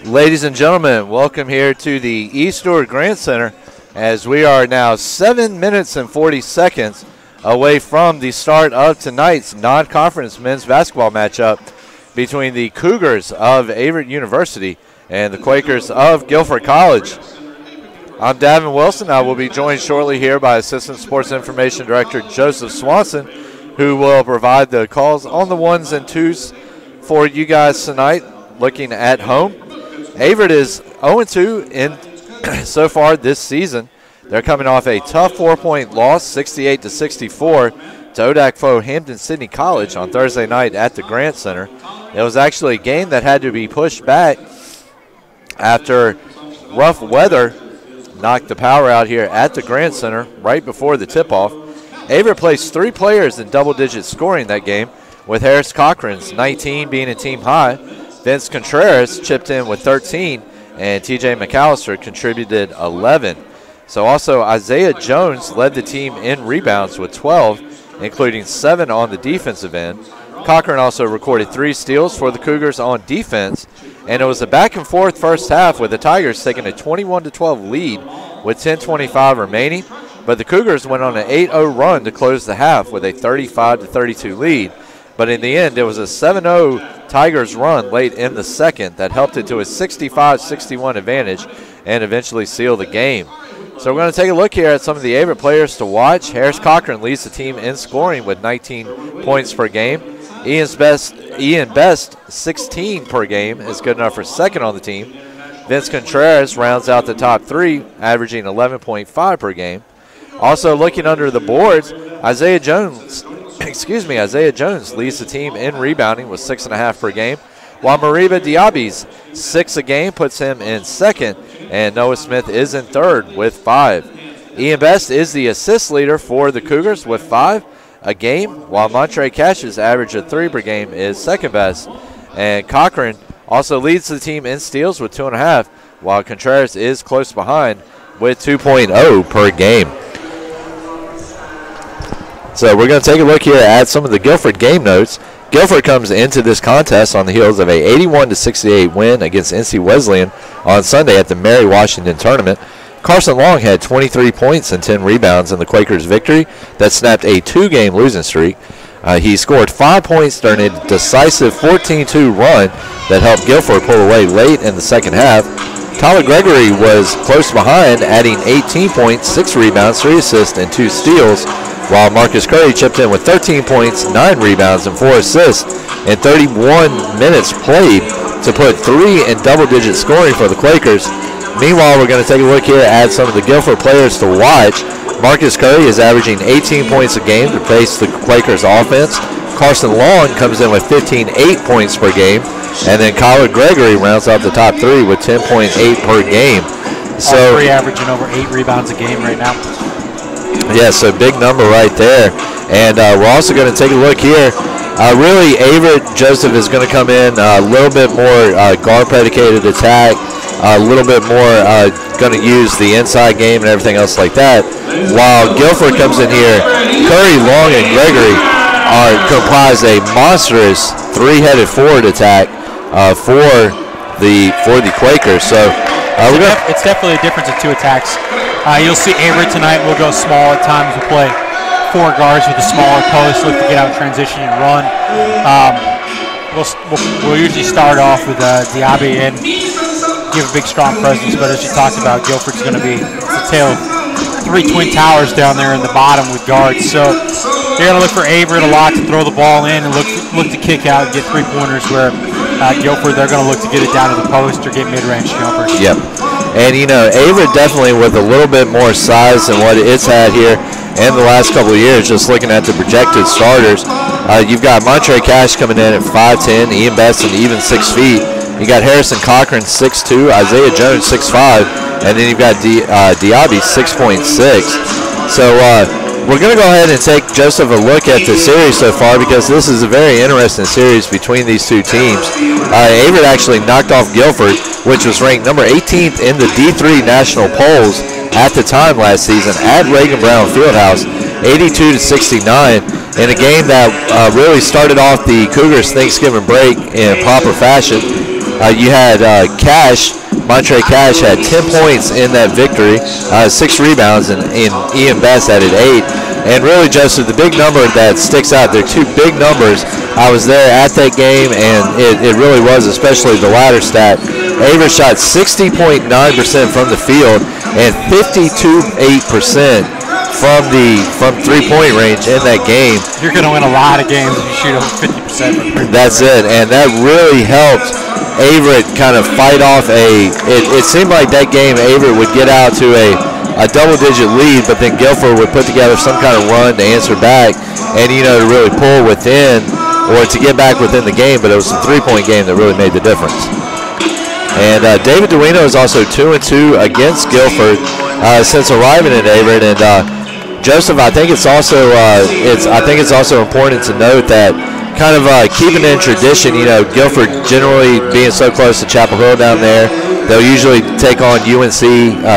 Ladies and gentlemen, welcome here to the East Stewart Grant Center as we are now 7 minutes and 40 seconds away from the start of tonight's non-conference men's basketball matchup between the Cougars of Averett University and the Quakers of Guilford College. I'm Davin Wilson. I will be joined shortly here by Assistant Sports Information Director Joseph Swanson, who will provide the calls on the ones and twos for you guys tonight looking at home. Averett is 0-2 in so far this season. They're coming off a tough 4-point loss, 68-64, to ODAC foe Hampden-Sydney College on Thursday night at the Grant Center. It was actually a game that had to be pushed back after rough weather knocked the power out here at the Grant Center right before the tip-off. Averett placed 3 players in double-digit scoring that game, with Harris Cochran's 19 being a team high. Vince Contreras chipped in with 13, and TJ McAllister contributed 11. So also Isaiah Jones led the team in rebounds with 12, including 7 on the defensive end. Cochran also recorded 3 steals for the Cougars on defense, and it was a back-and-forth first half with the Tigers taking a 21-12 lead with 10:25 remaining, but the Cougars went on an 8-0 run to close the half with a 35-32 lead. But in the end, it was a 7-0 Tigers run late in the second that helped it to a 65-61 advantage and eventually seal the game. So we're going to take a look here at some of the Averett players to watch. Harris Cochran leads the team in scoring with 19 points per game. Ian Best, 16 per game, is good enough for second on the team. Vince Contreras rounds out the top 3, averaging 11.5 per game. Also looking under the boards, Isaiah Jones leads the team in rebounding with 6.5 per game, while Mariba Diaby's 6 a game puts him in second, and Noah Smith is in third with 5. Ian Best is the assist leader for the Cougars with 5 a game, while Montre Cash's average of 3 per game is second best. And Cochran also leads the team in steals with 2.5, while Contreras is close behind with 2.0 per game. So we're going to take a look here at some of the Guilford game notes. Guilford comes into this contest on the heels of a 81-68 win against NC Wesleyan on Sunday at the Mary Washington tournament. Carson Long had 23 points and 10 rebounds in the Quakers' victory that snapped a 2-game losing streak. He scored 5 points during a decisive 14-2 run that helped Guilford pull away late in the second half. Tyler Gregory was close behind, adding 18 points, 6 rebounds, 3 assists, and 2 steals, while Marcus Curry chipped in with 13 points, 9 rebounds, and 4 assists in 31 minutes played to put 3 in double-digit scoring for the Quakers. Meanwhile, we're going to take a look here at some of the Guilford players to watch. Marcus Curry is averaging 18 points a game to pace the Quakers' offense. Carson Long comes in with 15.8 points per game, and then Tyler Gregory rounds out the top 3 with 10.8 per game. So all 3 averaging over 8 rebounds a game right now. Yeah, so big number right there. And we're also going to take a look here. Really, Averett Joseph is going to come in a little bit more guard-predicated attack, a little bit more going to use the inside game and everything else like that. While Guilford comes in here, Curry, Long, and Gregory comprise a monstrous 3-headed forward attack for the Quakers. So it's definitely a difference of 2 attacks. You'll see Averett tonight will go small at times. We'll play 4 guards with a smaller post, look to get out, transition, and run. We'll usually start off with Diaby and give a big, strong presence. But as you talked about, Guilford's going to be the tale of 3 twin towers down there in the bottom with guards. So they're going to look for Averett a lot to throw the ball in and look to kick out and get 3-pointers, where Guilford, they're going to look to get it down to the post or get mid-range jumpers. Yep. And, Averett definitely with a little bit more size than what it's had here in the last couple of years, just looking at the projected starters. You've got Montre Cash coming in at 5'10", Ian Best an even 6 feet. You got Harrison Cochran 6'2", Isaiah Jones 6'5", and then you've got Diaby 6.6. So we're going to go ahead and take Joseph a look at the series so far, because this is a very interesting series between these 2 teams. Averett actually knocked off Guilford, which was ranked number 18th in the D3 national polls at the time last season at Reagan Brown Fieldhouse, 82-69, in a game that really started off the Cougars' Thanksgiving break in proper fashion. You had Montre Cash had 10 points in that victory, 6 rebounds, and Ian Best added 8. And really, Joseph, the big number that sticks out, they're two big numbers. I was there at that game, and it really was, especially the latter stat. Averett shot 60.9% from the field and 52.8% from three-point range in that game. You're going to win a lot of games if you shoot over 50%. That's it, and that really helped Averett kind of fight off it seemed like that game Averett would get out to a double-digit lead, but then Guilford would put together some kind of run to answer back and, to really pull within or to get back within the game, but it was a three-point game that really made the difference. And David Duino is also 2-2 against Guilford since arriving at Averett. And Joseph, I think it's also important to note that kind of keeping in tradition, Guilford generally being so close to Chapel Hill down there, they'll usually take on UNC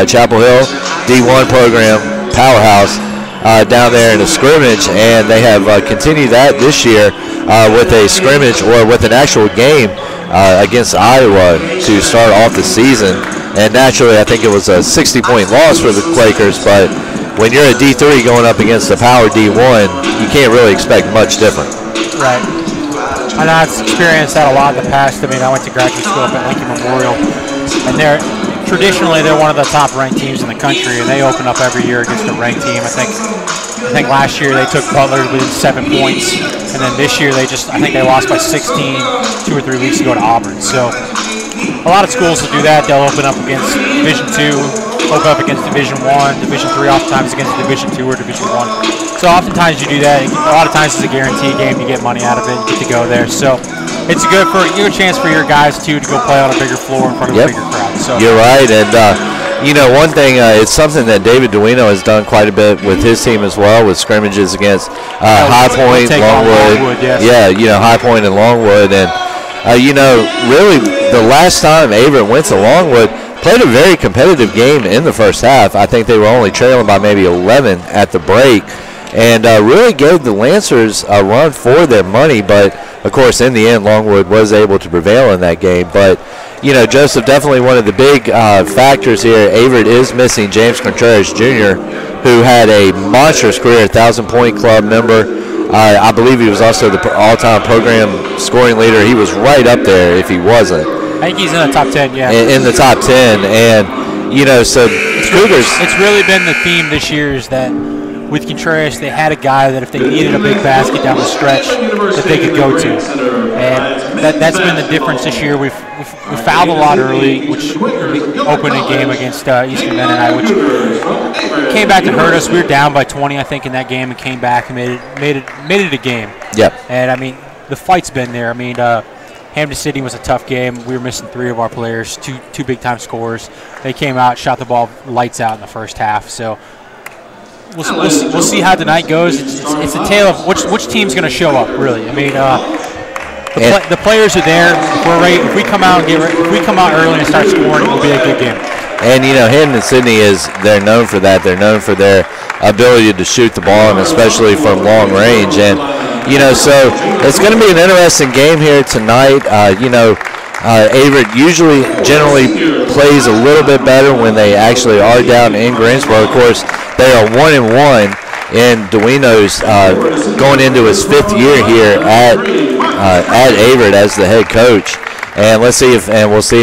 Chapel Hill, D1 program, powerhouse down there in a scrimmage, and they have continued that this year with a scrimmage or with an actual game against Iowa to start off the season. And naturally, I think it was a 60-point loss for the Quakers, but when you're a D3 going up against a power D1, you can't really expect much different. Right. And I've experienced that a lot in the past. I mean, I went to graduate school up at Lincoln Memorial, and traditionally they're one of the top-ranked teams in the country, and they open up every year against a ranked team. I think last year they took Butler within 7 points, and then this year I think they lost by 16 2 or 3 weeks ago to Auburn. So a lot of schools will do that. They'll open up against Division II, open up against Division I, Division III, oftentimes against Division II or Division I. So oftentimes you do that. A lot of times it's a guarantee game. You get money out of it. You get to go there. So it's a good chance for your guys, too, to go play on a bigger floor in front of a bigger crowd. So. You're right. And, one thing, it's something that David Duino has done quite a bit with his team as well, with scrimmages against High Point, Longwood. Yes. Yeah, High Point and Longwood. And, really the last time Averett went to Longwood, played a very competitive game in the first half. I think they were only trailing by maybe 11 at the break, and really gave the Lancers a run for their money. But, of course, in the end, Longwood was able to prevail in that game. But, Joseph, definitely one of the big factors here, Averett is missing James Contreras Jr., who had a monstrous career, 1,000-point club member. I believe he was also the all-time program scoring leader. He was right up there if he wasn't. I think he's in the top 10, yeah. In the top 10, and, so Cougars. It's really been the theme this year is that with Contreras, they had a guy that if they needed a big basket down the stretch that they could go to. And that's been the difference this year. We fouled a lot early, which opened a game against Eastern Mennonite, which came back to hurt us. We were down by 20, I think, in that game, and came back and made it a game. Yep. And, I mean, the fight's been there. I mean, Hampton City was a tough game. We were missing 3 of our players, two big-time scorers. They came out, shot the ball lights out in the first half. So we'll see how tonight goes. It's a tale of which team's going to show up, really. I mean, the players are there. If we're ready, if we come out early and start scoring, it will be a good game. And, Hampton Sydney they're known for that. They're known for their ability to shoot the ball, and especially from long range. And, so it's going to be an interesting game here tonight. Averett generally plays a little bit better when they actually are down in Greensboro. Of course, they are 1-1 in Duino's going into his 5th year here at Averett as the head coach. And we'll see if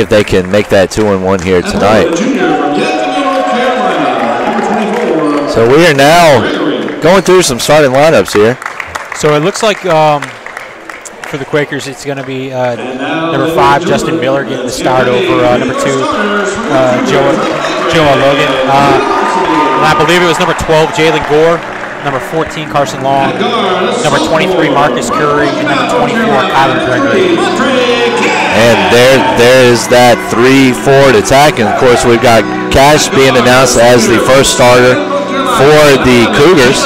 they can make that 2-1 here tonight. So we are now going through some starting lineups here. So it looks like for the Quakers, it's going to be number 5, Justin Miller, getting the start over number 2, Joe Logan. And I believe it was number 12, Jalen Gore, number 14, Carson Long, number 23, Marcus Curry, and number 24, Kyler Gregory. And there is that 3-forward attack. And, of course, we've got Cash being announced as the first starter for the Cougars.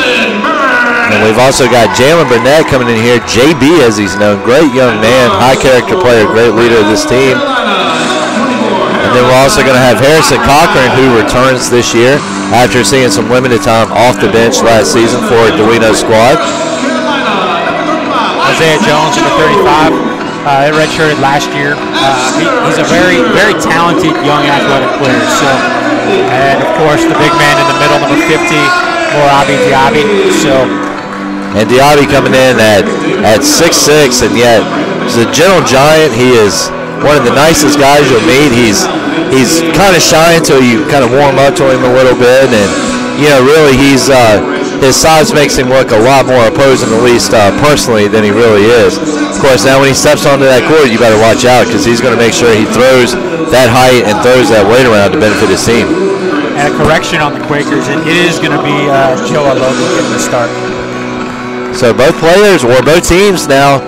And we've also got Jalen Burnett coming in here, JB as he's known, great young man, high character player, great leader of this team. And then we're also going to have Harrison Cochran, who returns this year after seeing some limited time off the bench last season for Duino's squad. Isaiah Jones, number 35, redshirted last year. He's a very, very talented young athletic player. So, and of course the big man in the middle, number 50, Morabi Diaby. So, and Diaby coming in at 6'6", and yet he's a gentle giant. He is one of the nicest guys you'll meet. He's kind of shy until you kind of warm up to him a little bit, and really his size makes him look a lot more opposing, at least personally, than he really is. Of course, now when he steps onto that court, you better watch out because he's going to make sure he throws that height and throws that weight around to benefit his team. And a correction on the Quakers, it is going to be Joe Logan getting the start. So both players, or both teams now,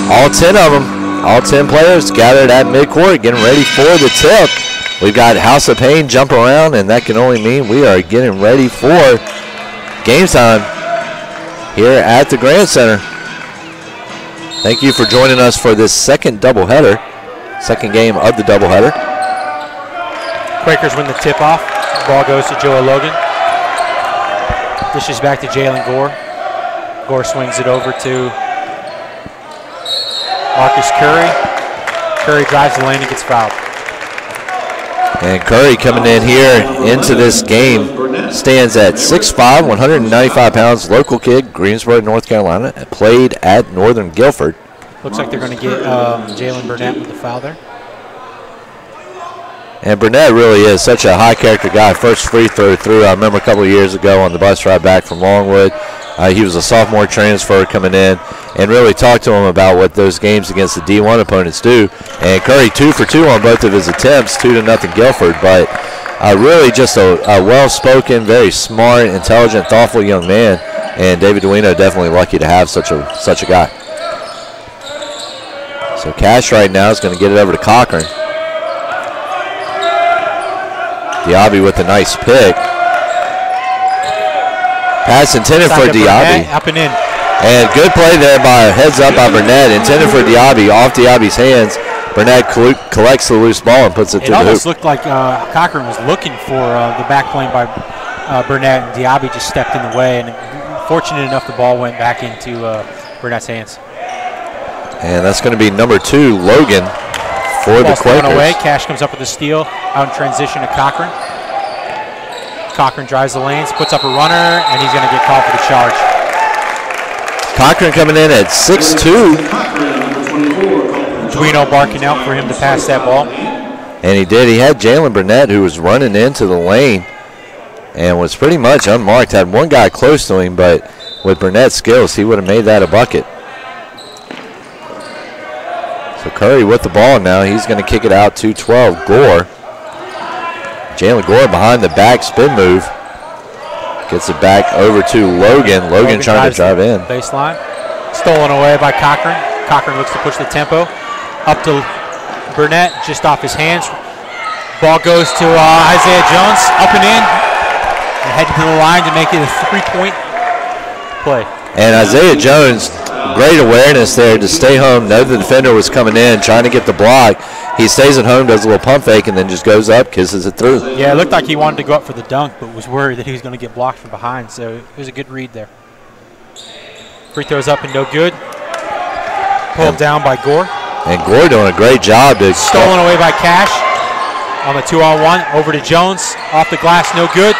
all 10 of them, all 10 players gathered at midcourt getting ready for the tip. We've got House of Pain jump around, and that can only mean we are getting ready for game time here at the Grant Center. Thank you for joining us for this second doubleheader, second game of the doubleheader. Quakers win the tip-off. Ball goes to Joe Logan. Dishes back to Jalen Gore. Gore swings it over to Marcus Curry. Curry drives the lane and gets fouled. And Curry coming in here into this game stands at 6'5", 195 pounds, local kid, Greensboro, North Carolina, played at Northern Guilford. Looks like they're going to get Jalen Burnett with the foul there. And Burnett really is such a high-character guy. First free throw through, I remember a couple of years ago on the bus ride back from Longwood. He was a sophomore transfer coming in and really talked to him about what those games against the D1 opponents do. And Curry 2 for 2 on both of his attempts, 2-0 Guilford. But really just a well-spoken, very smart, intelligent, thoughtful young man. And David Duino definitely lucky to have such a guy. So Cash right now is going to get it over to Cochran. Diaby with a nice pick. Pass intended for Diaby. Up and in. And good play there by heads up by Burnett. Intended for Diaby, off Diaby's hands. Burnett collects the loose ball and puts it to the hoop. It almost looked like Cochran was looking for the back plane by Burnett, and Diaby just stepped in the way. And fortunate enough, the ball went back into Burnett's hands. And that's going to be number 2, Logan, for the Quakers. Away. Cash comes up with a steal out in transition to Cochran. Cochran drives the lanes, puts up a runner, and he's going to get called for the charge. Cochran coming in at 6'2". Duino barking out for him to pass that ball. And he did. He had Jalen Burnett, who was running into the lane and was pretty much unmarked. Had one guy close to him, but with Burnett's skills, he would have made that a bucket. So Curry with the ball now. He's going to kick it out to 12, Gore. Jalen Gore behind the back spin move. Gets it back over to Logan. Logan trying to drive in. Baseline. Stolen away by Cochran. Cochran looks to push the tempo. Up to Burnett, just off his hands. Ball goes to Isaiah Jones. Up and in. And heading to the line to make it a 3-point play. And Isaiah Jones, great awareness there to stay home, know the defender was coming in, trying to get the block. He stays at home, does a little pump fake, and then just goes up, kisses it through. Yeah, it looked like he wanted to go up for the dunk, but was worried that he was going to get blocked from behind, so it was a good read there. Free throws up and no good. Pulled down by Gore. And Gore doing a great job. Stolen away by Cash on the 2-on-1. Over to Jones. Off the glass, no good.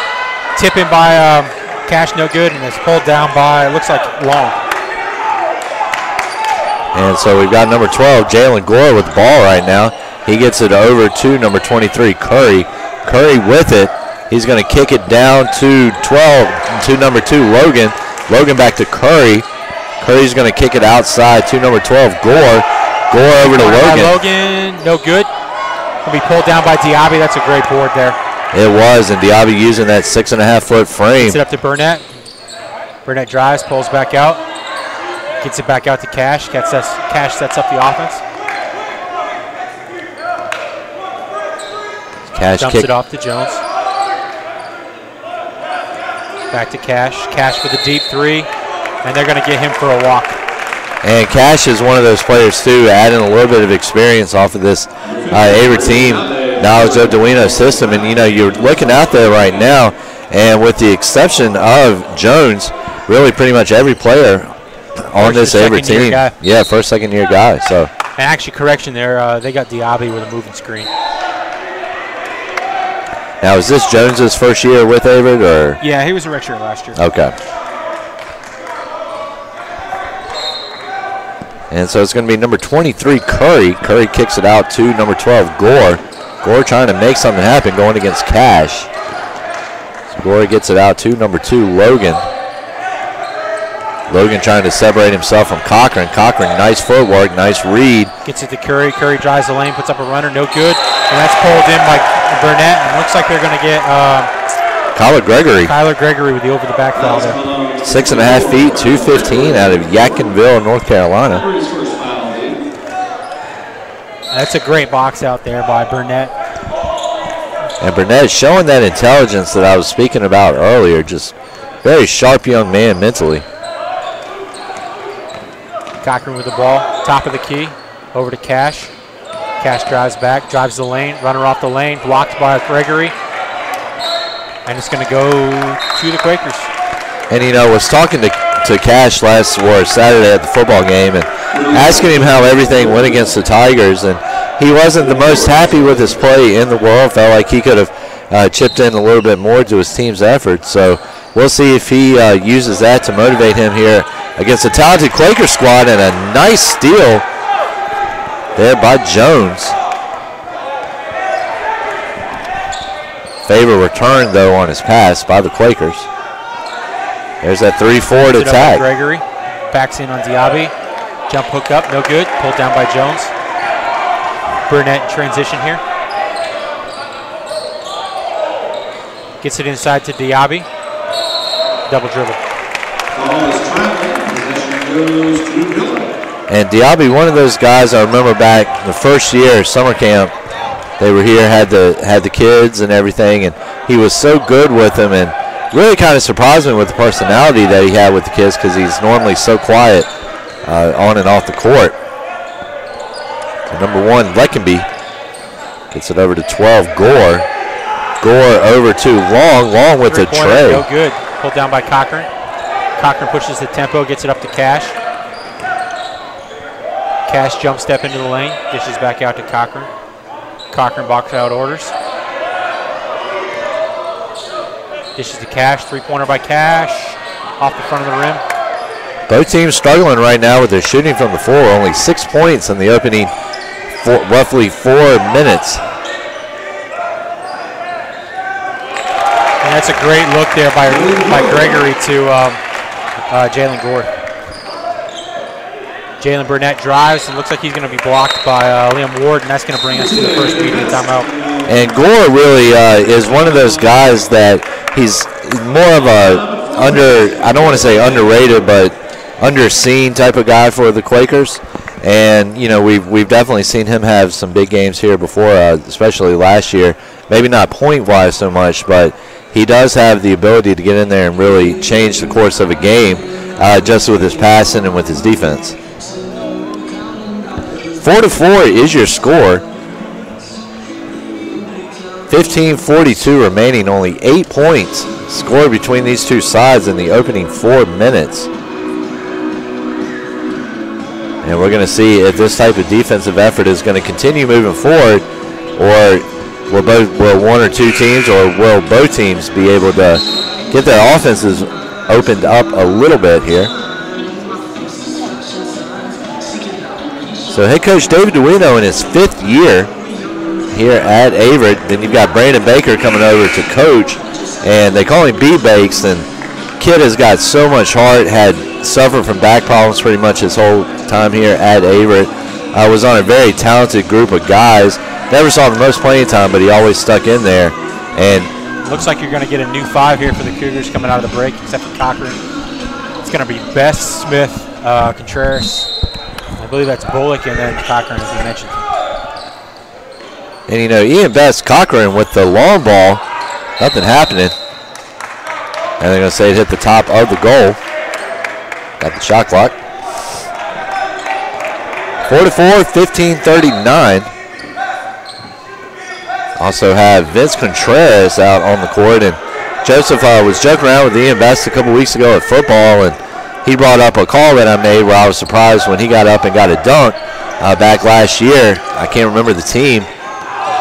Tipping by Cash, no good, and it's pulled down by, looks like, Long. And so we've got number 12, Jalen Gore, with the ball right now. He gets it over to number 23, Curry. Curry with it. He's going to kick it down to 12, to number 2, Logan. Logan back to Curry. Curry's going to kick it outside to number 12, Gore. Gore over to Logan. Logan, no good. Will be pulled down by Diaby. That's a great board there. It was, and Diaby using that 6.5-foot frame. Gets it up to Burnett. Burnett drives, pulls back out. Gets it back out to Cash. Cash sets up the offense. Cash dumps it off to Jones. Back to Cash. Cash for the deep 3, and they're going to get him for a walk. And Cash is one of those players, too, adding a little bit of experience off of this Averett team, knowledge of Duino's system. And, you know, you're looking out there right now, and with the exception of Jones, really pretty much every player on this Averett team. Yeah, first, second-year guy. So. And actually, correction there, they got Diaby with a moving screen. Now, is this Jones's first year with Averett, or? Yeah, he was a redshirt last year. Okay. And so it's going to be number 23, Curry. Curry kicks it out to number 12, Gore. Gore trying to make something happen going against Cash. So Gore gets it out to number 2, Logan. Logan trying to separate himself from Cochran. Cochran, nice footwork, nice read. Gets it to Curry. Curry drives the lane, puts up a runner, no good. And that's pulled in by Burnett. And looks like they're going to get Kyler Gregory. Kyler Gregory with the over-the-back foul there. 6.5 feet, 215 out of Yadkinville, North Carolina. That's a great box out there by Burnett. And Burnett showing that intelligence that I was speaking about earlier. Just very sharp young man mentally. Cochran with the ball, top of the key, over to Cash. Cash drives back, drives the lane, runner off the lane, blocked by Gregory. And it's going to go to the Quakers. And, you know, was talking to Cash Saturday at the football game and asking him how everything went against the Tigers. And he wasn't the most happy with his play in the world. Felt like he could have chipped in a little bit more to his team's effort. So we'll see if he uses that to motivate him here against a talented Quaker squad. And a nice steal there by Jones. Favor return, though, on his pass by the Quakers. There's that 3-4 attack. Gregory backs in on Diaby. Jump hook up, no good. Pulled down by Jones. Burnett in transition here. Gets it inside to Diaby. Double dribble. And Diaby, one of those guys I remember back the first year, summer camp, they were here, had the kids and everything, and he was so good with them and really kind of surprised me with the personality that he had with the kids because he's normally so quiet on and off the court. So number 1, Leckenby gets it over to 12, Gore. Gore over to Long. Long with the tray. No good. Pulled down by Cochran. Cochran pushes the tempo, gets it up to Cash. Cash jump step into the lane, dishes back out to Cochran. Cochran box out orders. Dishes to Cash, 3-pointer by Cash, off the front of the rim. Both teams struggling right now with their shooting from the floor. Only 6 points in the opening roughly 4 minutes. And that's a great look there by Gregory to Jalen Gore. Jalen Burnett drives and looks like he's going to be blocked by Liam Ward, and that's going to bring us to the first media timeout. And Gore really is one of those guys that he's more of a I don't want to say underrated, but underseen type of guy for the Quakers. And, you know, we've definitely seen him have some big games here before, especially last year. Maybe not point-wise so much, but he does have the ability to get in there and really change the course of a game just with his passing and with his defense. 4-4 is your score. 15:42 remaining, only 8 points scored between these two sides in the opening 4 minutes. And we're going to see if this type of defensive effort is going to continue moving forward, or will one or two teams, or will both teams be able to get their offenses opened up a little bit here. So head coach David Duino in his 5th year here at Averett. Then you've got Brandon Baker coming over to coach, and they call him B-Bakes, and kid has got so much heart, had suffered from back problems pretty much his whole time here at Averett. Was on a very talented group of guys. Never saw the most playing time, but he always stuck in there. And looks like you're going to get a new 5 here for the Cougars coming out of the break, except for Cochran. It's going to be Best, Smith, Contreras. I believe that's Bullock, and then Cochran, as we mentioned. And, you know, Ian Best, Cochran with the long ball. Nothing happening. And they're going to say it hit the top of the goal. Got the shot clock. 4-4, 15:39. Also have Vince Contreras out on the court. And Joseph was joking around with Ian Best a couple weeks ago at football, and he brought up a call that I made where I was surprised when he got up and got a dunk. back last year. I can't remember the team.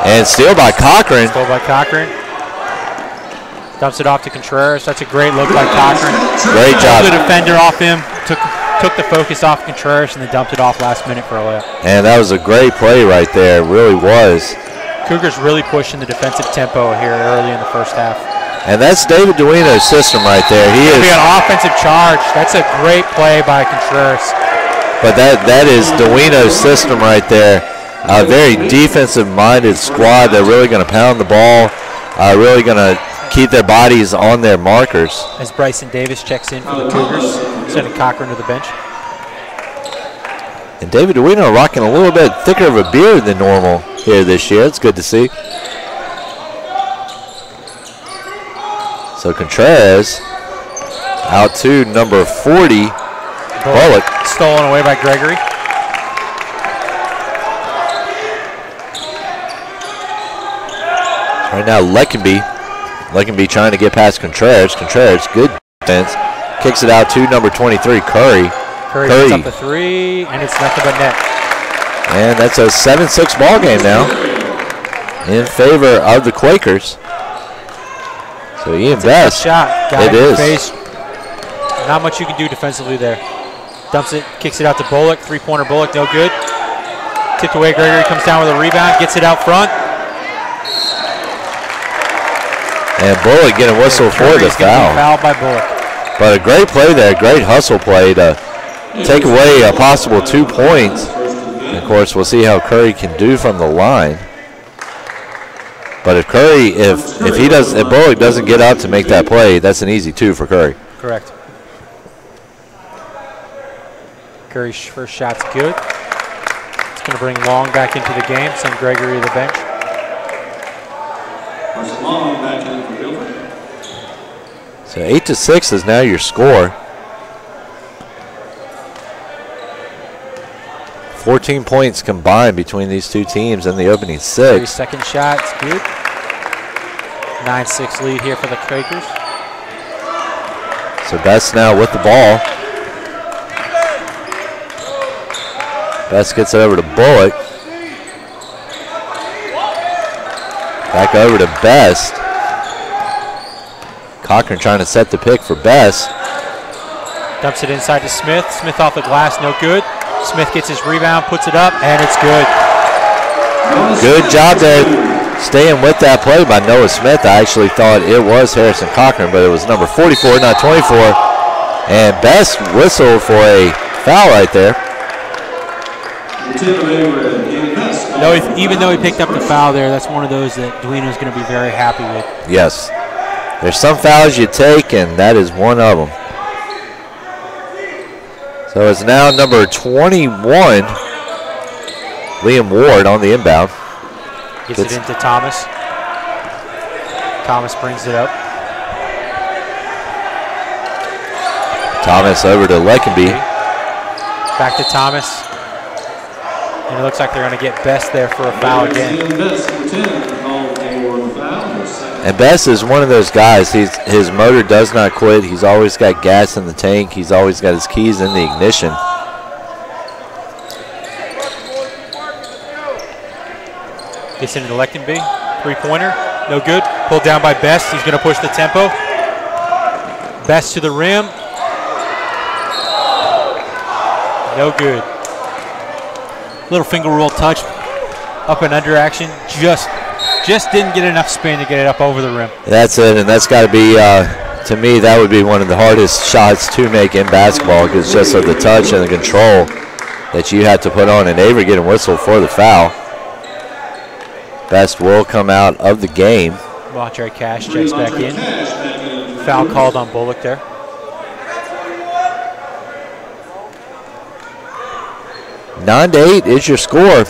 And steal by Cochran. Steal by Cochran. Dumps it off to Contreras. That's a great look by Cochran. Great job. The defender off him. Took the focus off Contreras and then dumped it off last minute for a layup. And that was a great play right there. It really was. Cougars really pushing the defensive tempo here early in the first half. And that's David Duino's system right there. He is an offensive charge. That's a great play by Contreras. But that is Duino's system right there. A very defensive-minded squad. They're really going to pound the ball, really going to keep their bodies on their markers. As Bryson Davis checks in for the Cougars, sending Cochran to the bench. And David Duino rocking a little bit thicker of a beard than normal here this year. It's good to see. So Contreras out to number 40, Bullock. Stolen away by Gregory. Right now, Leckenby trying to get past Contreras. Contreras, good defense. Kicks it out to number 23, Curry. Curry puts up the three, and it's nothing but net. And that's a 7-6 ball game now in favor of the Quakers. So Ian Best. Shot. It is. Face. Not much you can do defensively there. Dumps it, kicks it out to Bullock. Three-pointer Bullock, no good. Tipped away, Gregory comes down with a rebound, gets it out front. And Bullock getting a whistle for the foul. Fouled by Bullock. But a great play there, great hustle play to take away a possible 2 points. And of course, we'll see how Curry can do from the line. But if Curry, if Bullock doesn't get up to make that play, that's an easy 2 for Curry. Correct. Curry's first shot's good. It's going to bring Long back into the game, send Gregory to the bench. So 8-6 is now your score. 14 points combined between these two teams in the opening 6. Second shot's good. 9-6 lead here for the Quakers. So Best now with the ball. Best gets it over to Bullock. Back over to Best. Cochran trying to set the pick for Best. Dumps it inside to Smith. Smith off the glass, no good. Smith gets his rebound, puts it up, and it's good. Good job there staying with that play by Noah Smith. I actually thought it was Harrison Cochran, but it was number 44, not 24. And Best whistled for a foul right there. No, even though he picked up the foul there, that's one of those that Duino's going to be very happy with. Yes. There's some fouls you take, and that is one of them. So it's now number 21, Liam Ward on the inbound. Gets it into Thomas. Thomas brings it up. Thomas over to Leckenby. Back to Thomas. And it looks like they're going to get Best there for a foul again. And Best is one of those guys, his motor does not quit. He's always got gas in the tank. He's always got his keys in the ignition. Gets into Leckenby. Three-pointer. No good. Pulled down by Best. He's going to push the tempo. Best to the rim. No good. Little finger roll touch. Up and under action. Just didn't get enough spin to get it up over the rim. That's it, and that's got to be, to me, that would be one of the hardest shots to make in basketball, because just of the touch and the control that you have to put on. And Avery getting whistled for the foul. Best will come out of the game. Montre Cash checks back in. Foul called on Bullock there. 9-8 is your score.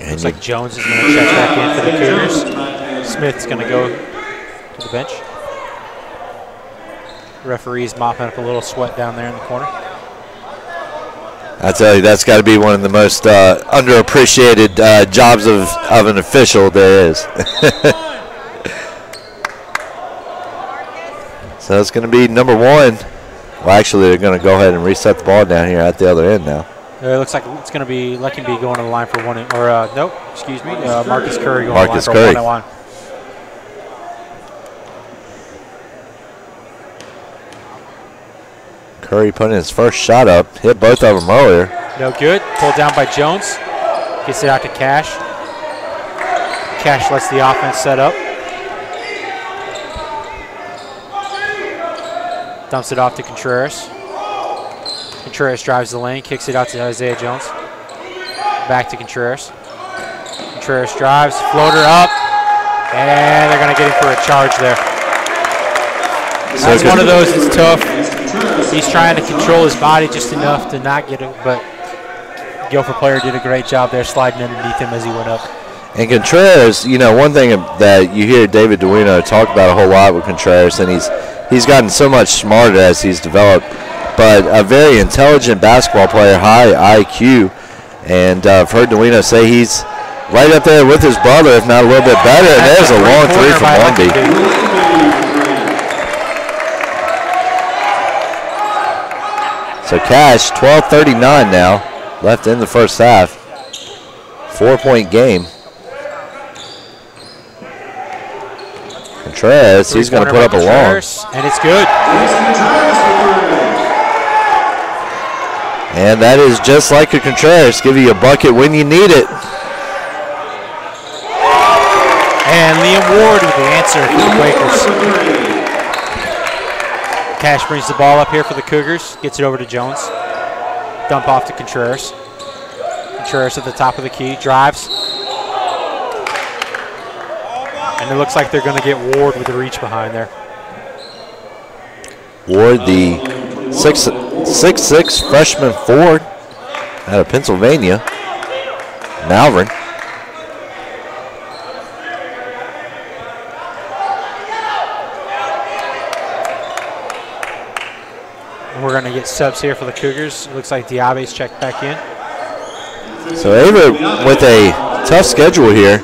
Looks like Jones is going to check back in for the Cougars. Smith's going to go to the bench. The referee's mopping up a little sweat down there in the corner. I tell you, that's got to be one of the most underappreciated jobs of an official there is. So it's going to be number 1. Well, actually, they're going to go ahead and reset the ball down here at the other end now. It looks like it's going to be Leckingby going to the line for one. Nope, excuse me. Marcus Curry going Marcus to the line for Curry. 1-1. Curry putting his first shot up. Hit both of them earlier. No good. Pulled down by Jones. Gets it out to Cash. Cash lets the offense set up. Dumps it off to Contreras. Contreras drives the lane, kicks it out to Isaiah Jones. Back to Contreras. Contreras drives, floater up, and they're going to get him for a charge there. That's one of those that's tough. He's trying to control his body just enough to not get it, but Guilford player did a great job there sliding underneath him as he went up. And Contreras, you know, one thing that you hear David Duino talk about a whole lot with Contreras, and he's gotten so much smarter as he's developed, but a very intelligent basketball player, high IQ, and I've heard Duino say he's right up there with his brother, if not a little bit better, and there's a long three from Lundby. So Cash, 12:39 now, left in the first half. 4-point game. Contreras, he's going to put up a long. And it's good. And that is just like a Contreras, give you a bucket when you need it. And Liam Ward with the answer for the Quakers. Cash brings the ball up here for the Cougars, gets it over to Jones. Dump off to Contreras. Contreras at the top of the key, drives. And it looks like they're going to get Ward with the reach behind there. Ward, the 6'6" freshman forward out of Pennsylvania. Malvern. We're going to get subs here for the Cougars. It looks like Diabe's checked back in. So Averett with a tough schedule here.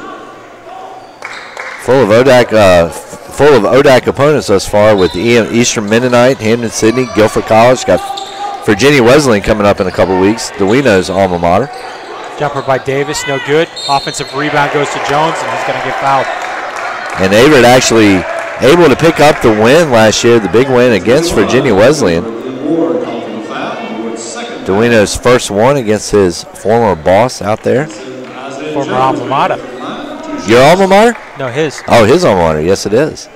Full of ODAC opponents thus far with the Eastern Mennonite, Hampton Sydney, Guilford College. Got Virginia Wesleyan coming up in a couple weeks. Duino's alma mater. Jumper by Davis, no good. Offensive rebound goes to Jones, and he's going to get fouled. And Averett actually able to pick up the win last year, the big win against Virginia Wesleyan. Duino's first one against his former boss out there. Former alma mater. Your alma mater? No, his. Oh, his alma mater. Yes, it is.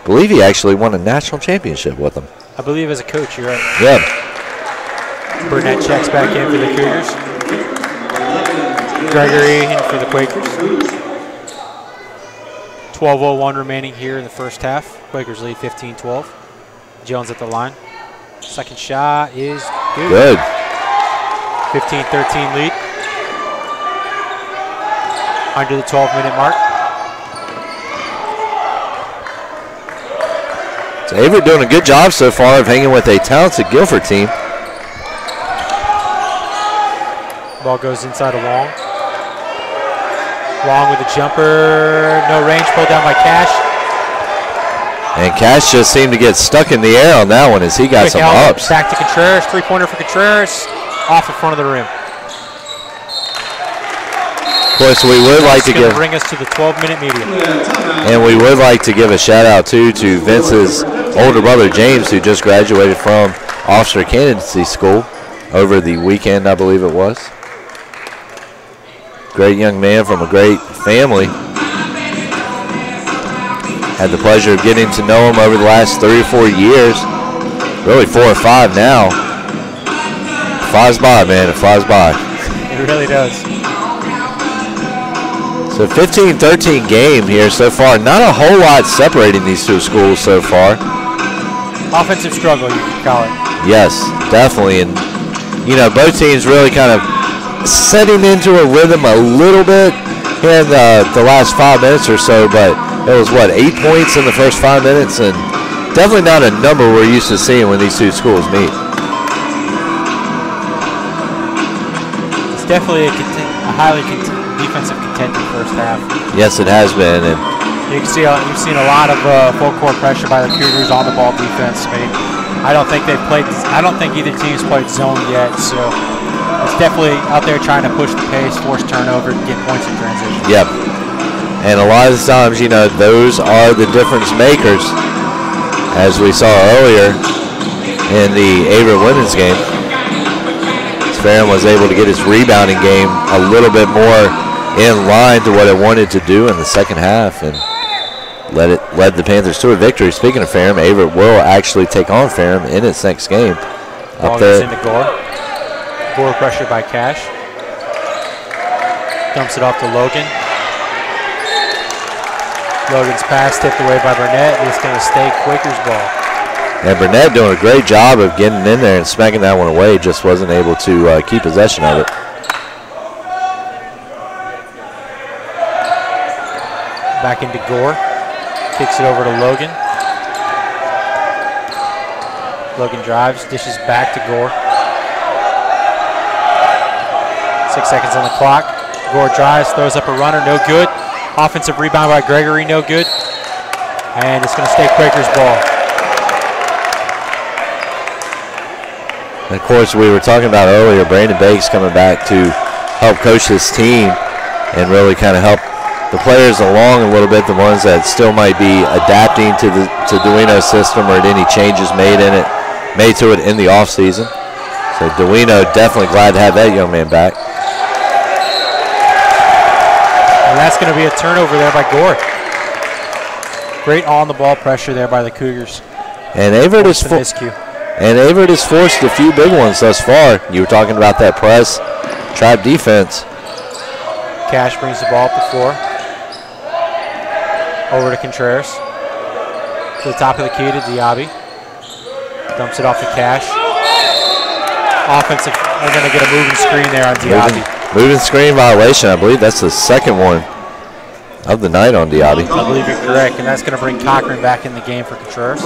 I believe he actually won a national championship with them. I believe as a coach, you're right. Yeah. Burnett checks back in for the Cougars. Gregory in for the Quakers. 12:01 remaining here in the first half. Quakers lead 15-12. Jones at the line. Second shot is good. Good. 15-13 lead. Under the 12-minute mark. So Averett doing a good job so far of hanging with a talented Guilford team. Ball goes inside of Long. Long with a jumper. No range, pulled down by Cash. And Cash just seemed to get stuck in the air on that one as he got some ups. Back to Contreras, three-pointer for Contreras, off in front of the rim. Of course, we would like to bring us to the 12-minute media. And we would like to give a shout-out, too, to Vince's older brother, James, who just graduated from Officer Candidacy School over the weekend, I believe it was. Great young man from a great family. Had the pleasure of getting to know him over the last 3 or 4 years. Really 4 or 5 now. It flies by, man. It flies by. It really does. So 15-13 game here so far. Not a whole lot separating these two schools so far. Offensive struggle, you could call it. Yes, definitely. And, you know, both teams really kind of setting into a rhythm a little bit here in the last 5 minutes or so, but it was, 8 points in the first 5 minutes, and definitely not a number we're used to seeing when these two schools meet. It's definitely a highly defensive contending first half. Yes, it has been, and You can see you've seen a lot of full court pressure by the Cougars on the ball defense. I mean, I don't think either team's played zone yet, so it's definitely out there trying to push the pace, force turnover, and get points in transition. Yep. And a lot of the times, you know, those are the difference makers, as we saw earlier in the Averett women's game. Ferrum was able to get his rebounding game a little bit more in line to what it wanted to do in the second half, and led the Panthers to a victory. Speaking of Ferrum, Averett will actually take on Ferrum in its next game. Ball up there. Goes into Gore. Gore pressure by Cash. Dumps it off to Logan. Logan's pass tipped away by Burnett. It's going to stay Quakers ball. And Burnett doing a great job of getting in there and smacking that one away. Just wasn't able to keep possession of it. Back into Gore. Kicks it over to Logan. Logan drives, dishes back to Gore. 6 seconds on the clock. Gore drives, throws up a runner, no good. Offensive rebound by Gregory, no good. And it's going to stay Quakers ball. And of course, we were talking about earlier, Brandon Bakes coming back to help coach this team and really kind of help the players along a little bit, the ones that still might be adapting to Duino's system or any changes made to it in the offseason. So Duino definitely glad to have that young man back. And that's going to be a turnover there by Gore. Great on-the-ball pressure there by the Cougars. And Averett has forced a few big ones thus far. You were talking about that press, trap defense. Cash brings the ball up the floor. Over to Contreras. To the top of the key to Diaby. Dumps it off to Cash. Offensive, they're going to get a moving screen there on Diaby. Moving screen violation. I believe that's the second one of the night on Diaby. I believe you're correct, and that's going to bring Cochran back in the game for Contreras.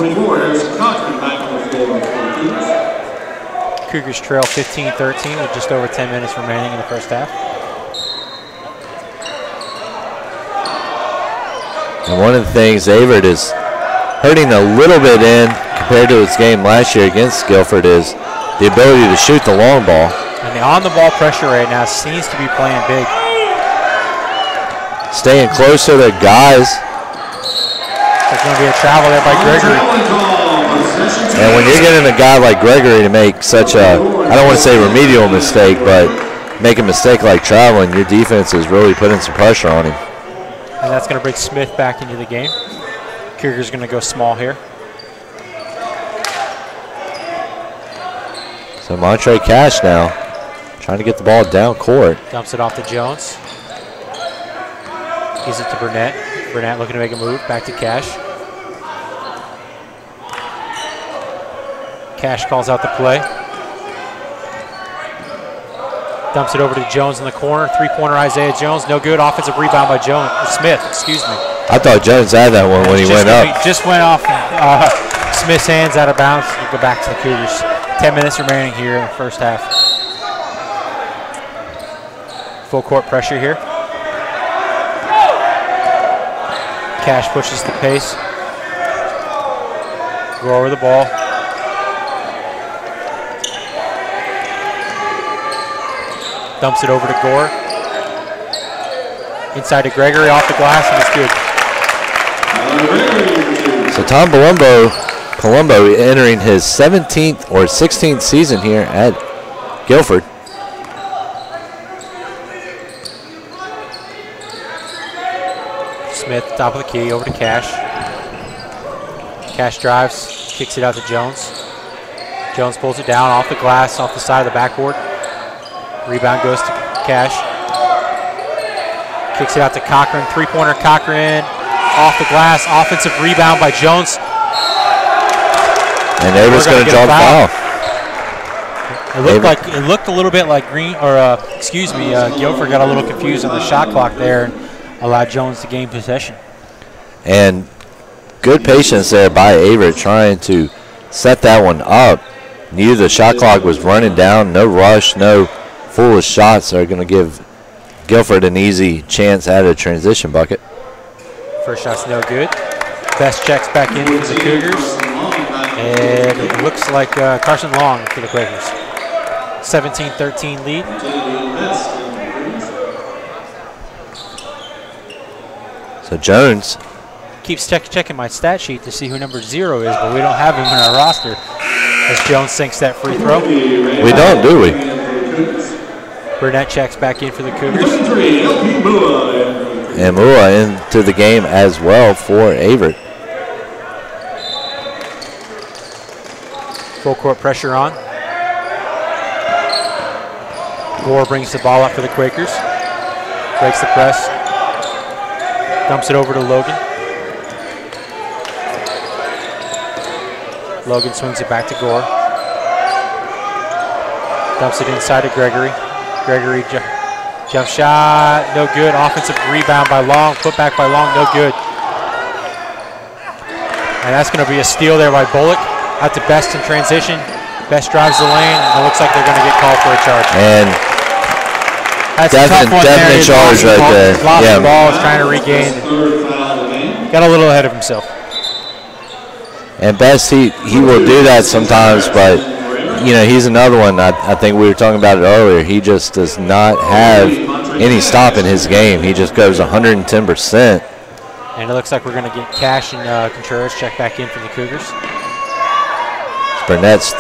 Cougars trail 15-13 with just over 10 minutes remaining in the first half. And one of the things Averett is hurting a little bit in compared to its game last year against Guilford is the ability to shoot the long ball. And the on-the-ball pressure right now seems to be playing big. Staying close to the guys. There's going to be a travel there by Gregory. And when you're getting a guy like Gregory to make such a, I don't want to say remedial mistake, but make a mistake like traveling, your defense is really putting some pressure on him. And that's going to bring Smith back into the game. Cougars going to go small here. So Montre Cash now trying to get the ball down court. Dumps it off to Jones. Gives it to Burnett. Burnett looking to make a move. Back to Cash. Cash calls out the play. Dumps it over to Jones in the corner. Three-pointer Isaiah Jones. No good. Offensive rebound by Smith. Excuse me. I thought Jones had that one when he went up. Just went off Smith's hands out of bounds. We'll go back to the Cougars. 10 minutes remaining here in the first half. Full court pressure here. Cash pushes the pace. Go over the ball. Dumps it over to Gore. Inside to Gregory, off the glass, and it's good. So Tom Palumbo entering his 17th or 16th season here at Guilford. Smith, top of the key, over to Cash. Cash drives, kicks it out to Jones. Jones pulls it down off the glass, off the side of the backboard. Rebound goes to Cash. Kicks it out to Cochran. Three-pointer Cochran off the glass. Offensive rebound by Jones. And Averett's going to draw the foul. It looked a little bit like Guilford got a little confused on the shot clock there and allowed Jones to gain possession. And good patience there by Averett trying to set that one up. Knew the shot clock was running down. No rush, no foolish shots are going to give Guilford an easy chance at a transition bucket. First shot's no good. Best checks back in for the Cougars. And it looks like Carson Long for the Quakers. 17-13 lead. So Jones keeps checking my stat sheet to see who number 0 is, but we don't have him in our roster. As Jones sinks that free throw. We don't, do we? Burnett checks back in for the Cougars. And Mua into the game as well for Averett. Full court pressure on. Gore brings the ball up for the Quakers. Breaks the press. Dumps it over to Logan. Logan swings it back to Gore. Dumps it inside to Gregory. Gregory jump shot, no good. Offensive rebound by Long, put back by Long, no good. And that's going to be a steal there by Bullock. Out to Best in transition. Best drives the lane, and it looks like they're going to get called for a charge. And that's a tough one there. Definite charge right there. Lost the ball, is trying to regain. Got a little ahead of himself. And Best, he will do that sometimes, but you know, he's another one. I think we were talking about it earlier. He just does not have any stop in his game. He just goes 110%. And it looks like we're going to get Cash and Contreras check back in for the Cougars. It's Burnett's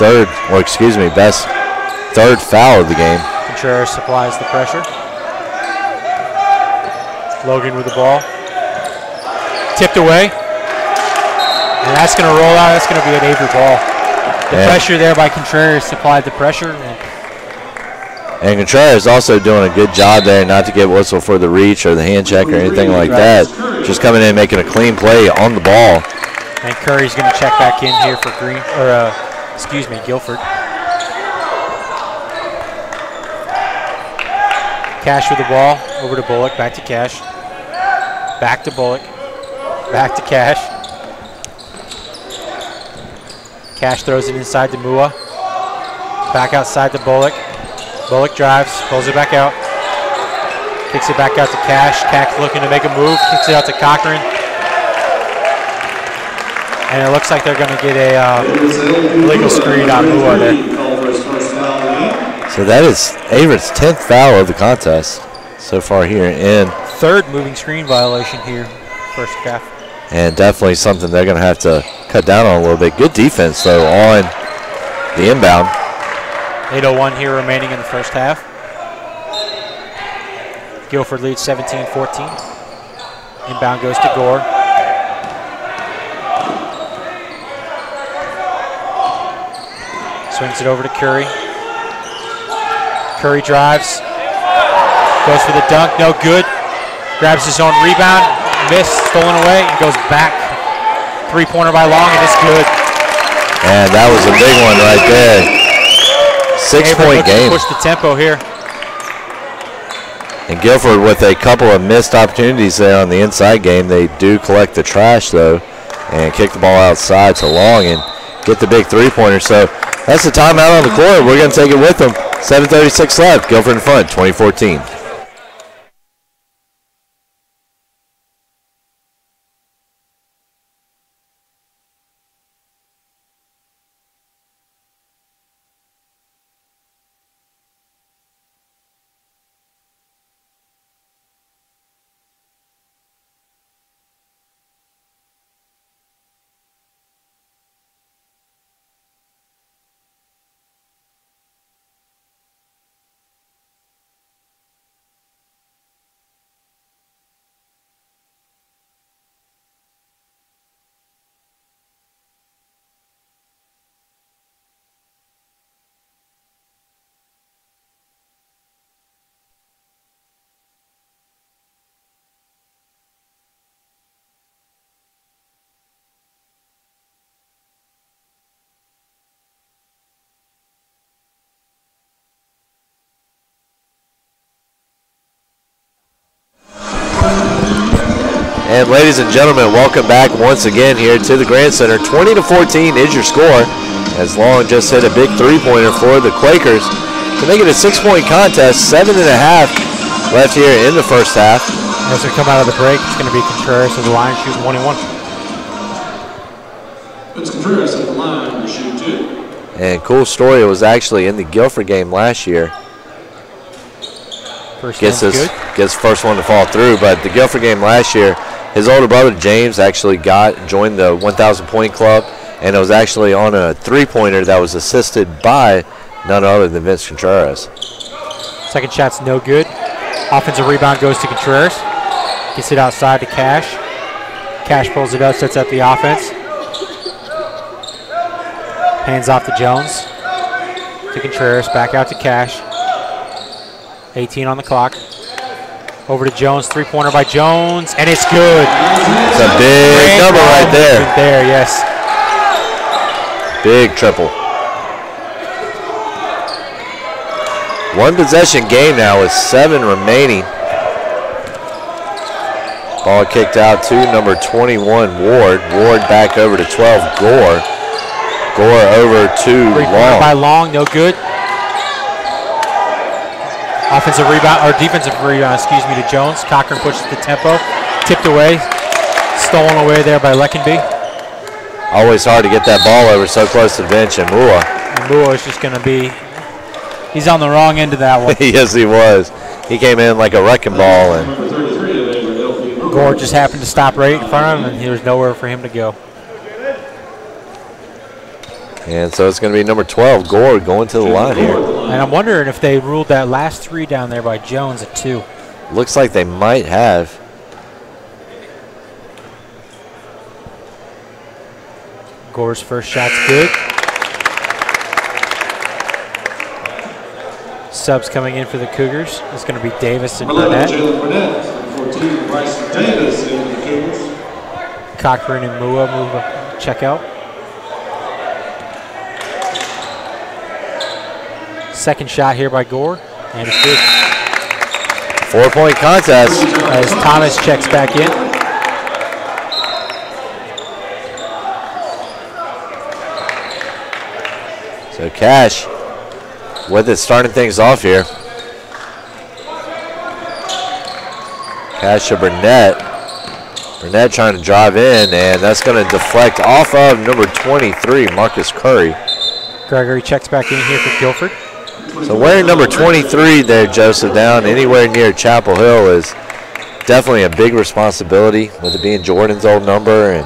Best's third foul of the game. Contreras supplies the pressure. Logan with the ball. Tipped away. And that's going to roll out. That's going to be an Averett ball. The pressure there by Contreras supplied the pressure. And Contreras also doing a good job there not to get whistled for the reach or the hand check or anything like that. Just coming in and making a clean play on the ball. And Curry's going to check back in here for Guilford. Cash with the ball, over to Bullock, back to Cash. Back to Bullock, back to Cash. Cash throws it inside to Mua. Back outside to Bullock. Bullock drives, pulls it back out. Kicks it back out to Cash. Cash looking to make a move, kicks it out to Cochran. And it looks like they're going to get a legal screen on Mua there. So that is Averett's 10th foul of the contest so far here. And third moving screen violation here, first half. And definitely something they're going to have to cut down on a little bit. Good defense, though, on the inbound. 8:01 here remaining in the first half. Guilford leads 17-14. Inbound goes to Gore. Swings it over to Curry. Curry drives. Goes for the dunk, no good. Grabs his own rebound. Missed, stolen away, and goes back. Three-pointer by Long, and it's good. And that was a big one right there. 6-point game. Push the tempo here. And Guilford with a couple of missed opportunities there on the inside game. They do collect the trash, though, and kick the ball outside to Long and get the big three-pointer. So that's the timeout on the court. We're going to take it with them. 7:36 left. Guilford in front, 2014. And ladies and gentlemen, welcome back once again here to the Grand Center. 20-14 is your score, as Long just hit a big three-pointer for the Quakers to make it a 6-point contest. 7.5 left here in the first half. As we come out of the break, it's going to be Contreras of the line shooting 1-1. It's Contreras at the line to shoot 2. And cool story, it was actually in the Guilford game last year. Gets first one to fall through, but the Guilford game last year, his older brother James actually joined the 1,000 point club, and it was actually on a three-pointer that was assisted by none other than Vince Contreras. Second shot's no good. Offensive rebound goes to Contreras. Gets it outside to Cash. Cash pulls it up, sets up the offense. Hands off to Jones. To Contreras, back out to Cash. 18 on the clock. Over to Jones, three-pointer by Jones, and it's good. It's a big number right there. There, yes. Big triple. One possession game now with 7 remaining. Ball kicked out to number 21, Ward. Ward back over to 12, Gore. Gore over to Long. By Long, no good. Offensive rebound, or defensive rebound, excuse me, to Jones. Cochran pushes the tempo. Tipped away. Stolen away there by Leckenby. Always hard to get that ball over so close to the bench, and Mua. And Mua is just going to be, he's on the wrong end of that one. Yes, he was. He came in like a wrecking ball. And Gore just happened to stop right in front of him, and there was nowhere for him to go. And so it's going to be number 12, Gore, going to the line here. And I'm wondering if they ruled that last 3 down there by Jones at 2. Looks like they might have. Gore's first shot's good. Subs coming in for the Cougars. It's going to be Davis and Burnett. 14, Bryce Davis in the Cougars. Cochran and Mua move check out. Second shot here by Gore, and it's good. 4-point contest. As Thomas checks back in. So Cash with it starting things off here. Cash to Burnett. Burnett trying to drive in, and that's going to deflect off of number 23, Marcus Curry. Gregory checks back in here for Guilford. So wearing number 23 there, Joseph, down anywhere near Chapel Hill is definitely a big responsibility, with it being Jordan's old number. And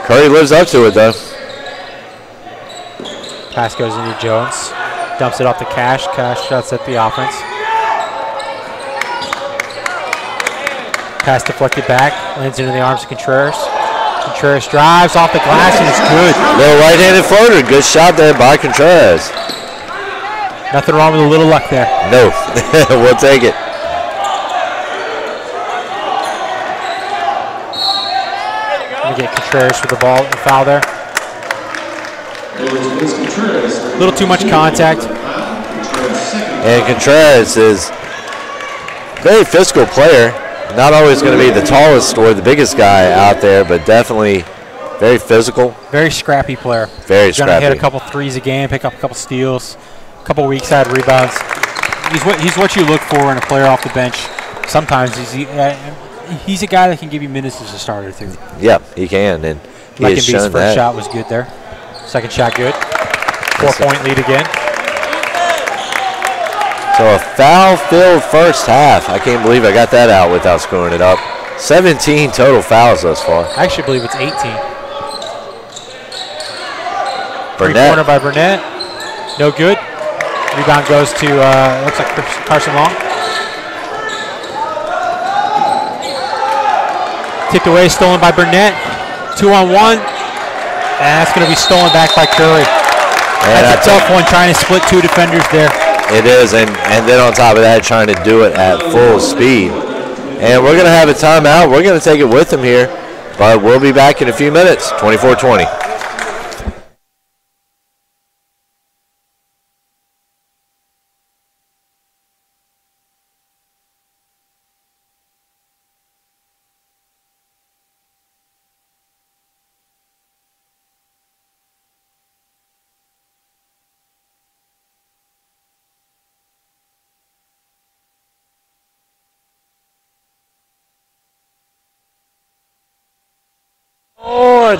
Curry lives up to it, though. Pass goes into Jones. Dumps it off to Cash. Cash shots at the offense. Pass deflected back. Lands into the arms of Contreras. Contreras drives off the glass, and it's good. Little right-handed floater. Good shot there by Contreras. Nothing wrong with a little luck there. No. We'll take it. We get Contreras with the ball and foul there. A little too much contact. And Contreras is a very physical player. Not always going to be the tallest or the biggest guy out there, but definitely very physical. Very scrappy player. Very He's scrappy. Going to hit a couple threes a game, pick up a couple steals, a couple weak side rebounds. He's what you look for in a player off the bench. Sometimes he's a guy that can give you minutes as a starter too. Yeah, he can, and he has shown first shot was good there. Second shot good. 4-point lead again. So a foul-filled first half. I can't believe I got that out without screwing it up. 17 total fouls thus far. I actually believe it's 18. Burnett. Three-pointer by Burnett. No good. Rebound goes to, looks like Carson Long. Tipped away, stolen by Burnett. 2-on-1. And that's going to be stolen back by Curry. That's a tough one, trying to split 2 defenders there. It is, and then on top of that, trying to do it at full speed. And we're going to have a timeout. We're going to take it with them here, but we'll be back in a few minutes, 24-20. good.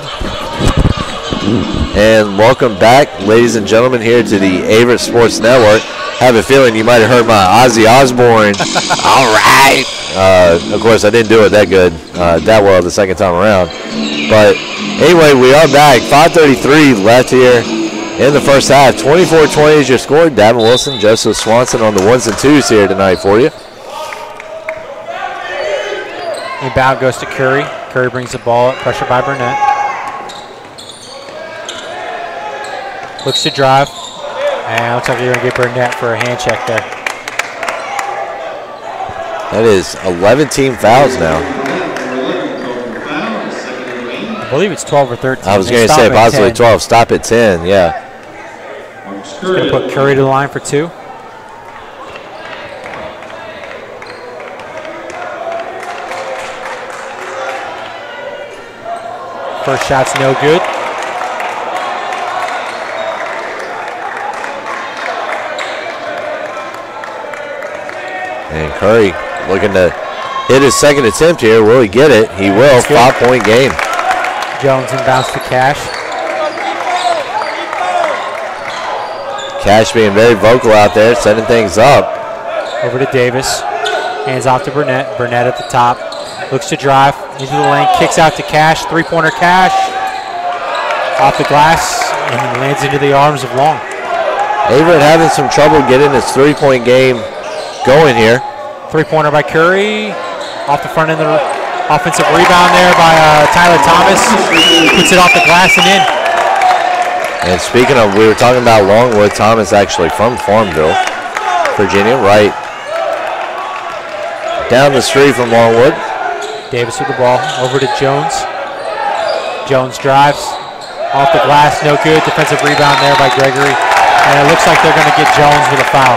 And welcome back, ladies and gentlemen, here to the Averett Sports Network. Have a feeling you might have heard my Ozzy Osbourne. All right. Of course, I didn't do it that good, that well the second time around. But anyway, we are back. 5:33 left here in the first half. 24-20 is your score. Davin Wilson, Joseph Swanson on the ones and twos here tonight for you. Inbound goes to Curry. Curry brings the ball up, pressure by Burnett. Looks to drive. And looks like you're going to get Burnett for a hand check there. That is 11 team fouls now. I believe it's 12 or 13. I was going to say possibly 12. Stop at 10, yeah. Just going to put Curry to the line for 2. First shot's no good. And Curry looking to hit his second attempt here. Will he get it? He will. 5-point game. Jones inbounds to Cash. Cash being very vocal out there, setting things up. Over to Davis. Hands off to Burnett. Burnett at the top. Looks to drive into the lane. Kicks out to Cash. Three-pointer Cash. Off the glass. And he lands into the arms of Long. Averett having some trouble getting his three-point game going here. Three-pointer by Curry. Off the front end of the offensive rebound there by Tyler Thomas. Puts it off the glass and in. And speaking of, we were talking about Longwood. Thomas actually from Farmville, Virginia, right down the street from Longwood. Davis with the ball. Over to Jones. Jones drives. Off the glass, no good. Defensive rebound there by Gregory. And it looks like they're going to get Jones with a foul.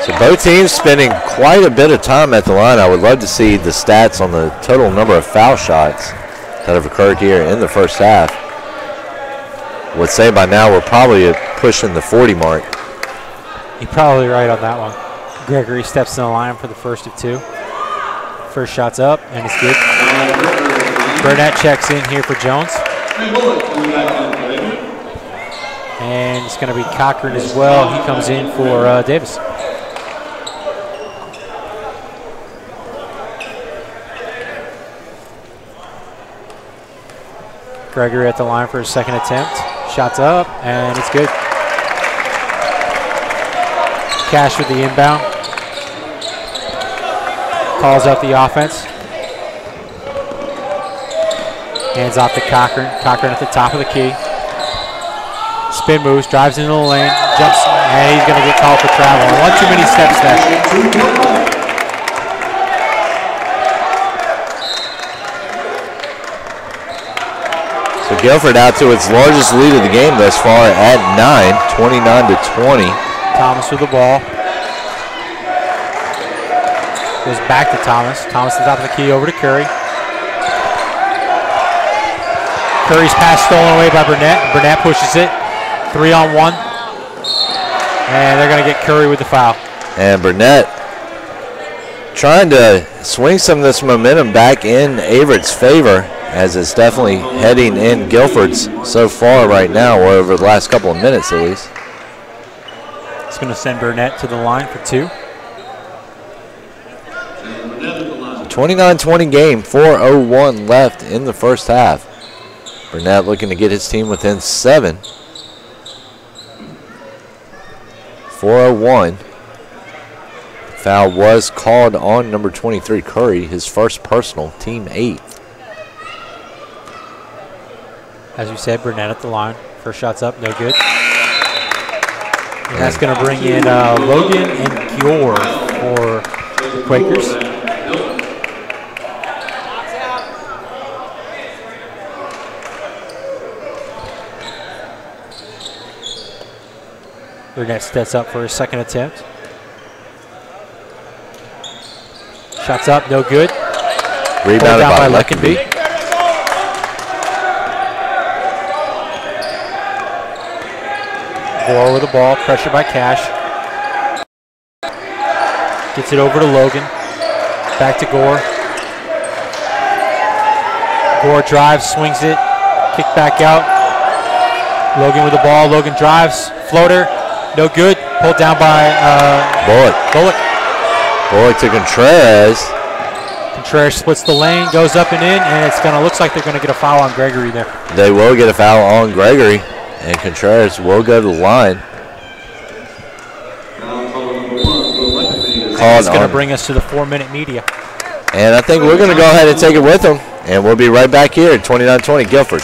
So both teams spending quite a bit of time at the line. I would love to see the stats on the total number of foul shots that have occurred here in the first half. I would say by now we're probably pushing the 40 mark. You're probably right on that one. Gregory steps in the line for the first of 2. First shot's up, and it's good. Burnett checks in here for Jones. And it's going to be Cochran as well. He comes in for Davis. Gregory at the line for his second attempt. Shot's up, and it's good. Cash with the inbound. Calls up the offense. Hands off to Cochran. Cochran at the top of the key. Spin moves, drives into the lane, jumps, and he's going to get called for travel. One too many steps there. So Guilford out to its largest lead of the game thus far at 9, 29-20. Thomas with the ball. Goes back to Thomas. Thomas at the top of the key over to Curry. Curry's pass stolen away by Burnett. Burnett pushes it. 3-on-1. And they're going to get Curry with the foul. And Burnett trying to swing some of this momentum back in Averett's favor, as it's definitely heading in Guilford's so far right now, or over the last couple of minutes at least. It's going to send Burnett to the line for 2. 29-20 game, 4:01 left in the first half. Burnett looking to get his team within 7. 4:01. Foul was called on number 23, Curry, his first personal, team 8th. As we said, Burnett at the line. First shot's up, no good. And that's going to bring in Logan and Gior for the Quakers. Burnett steps up for his second attempt. Shots up, no good. Rebounded down by Leckenby. Gore with the ball, pressure by Cash. Gets it over to Logan. Back to Gore. Gore drives, swings it. Kick back out. Logan with the ball. Logan drives. Floater. No good. Pulled down by Bullock. Bullock to Contreras. Contreras splits the lane, goes up and in, and it's gonna looks like they're gonna get a foul on Gregory there. They will get a foul on Gregory, and Contreras will go to the line. It's gonna bring us to the 4-minute media. And I think we're gonna go ahead and take it with them, and we'll be right back here at 29-20 Guilford.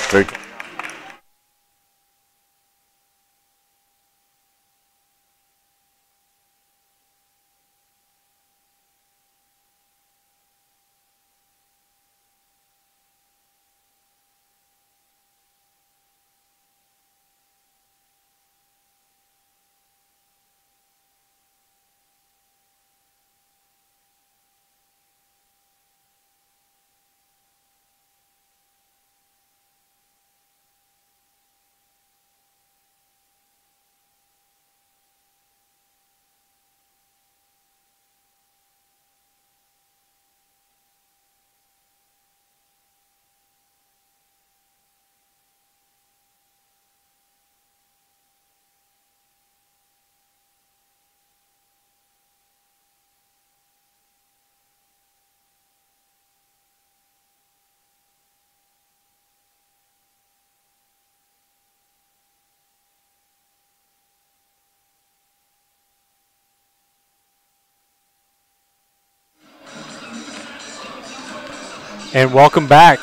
And welcome back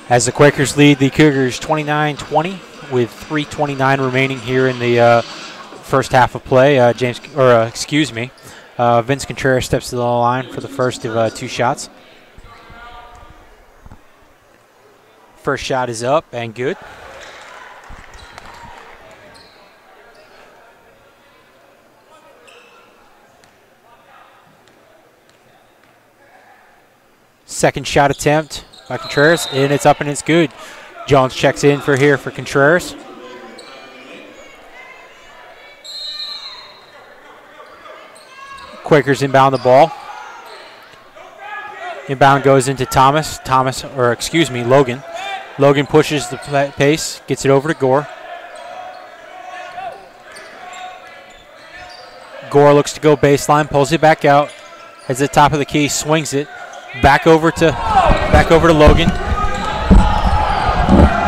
as the Quakers lead the Cougars 29-20 with 3:29 remaining here in the first half of play. Vince Contreras steps to the line for the first of 2 shots. First shot is up and good. Second shot attempt by Contreras, and it's up and it's good. Jones checks in for Contreras. Quakers inbound the ball. Inbound goes into Logan. Logan pushes the pace, gets it over to Gore. Gore looks to go baseline, pulls it back out, heads to the top of the key, swings it. Back over to Logan.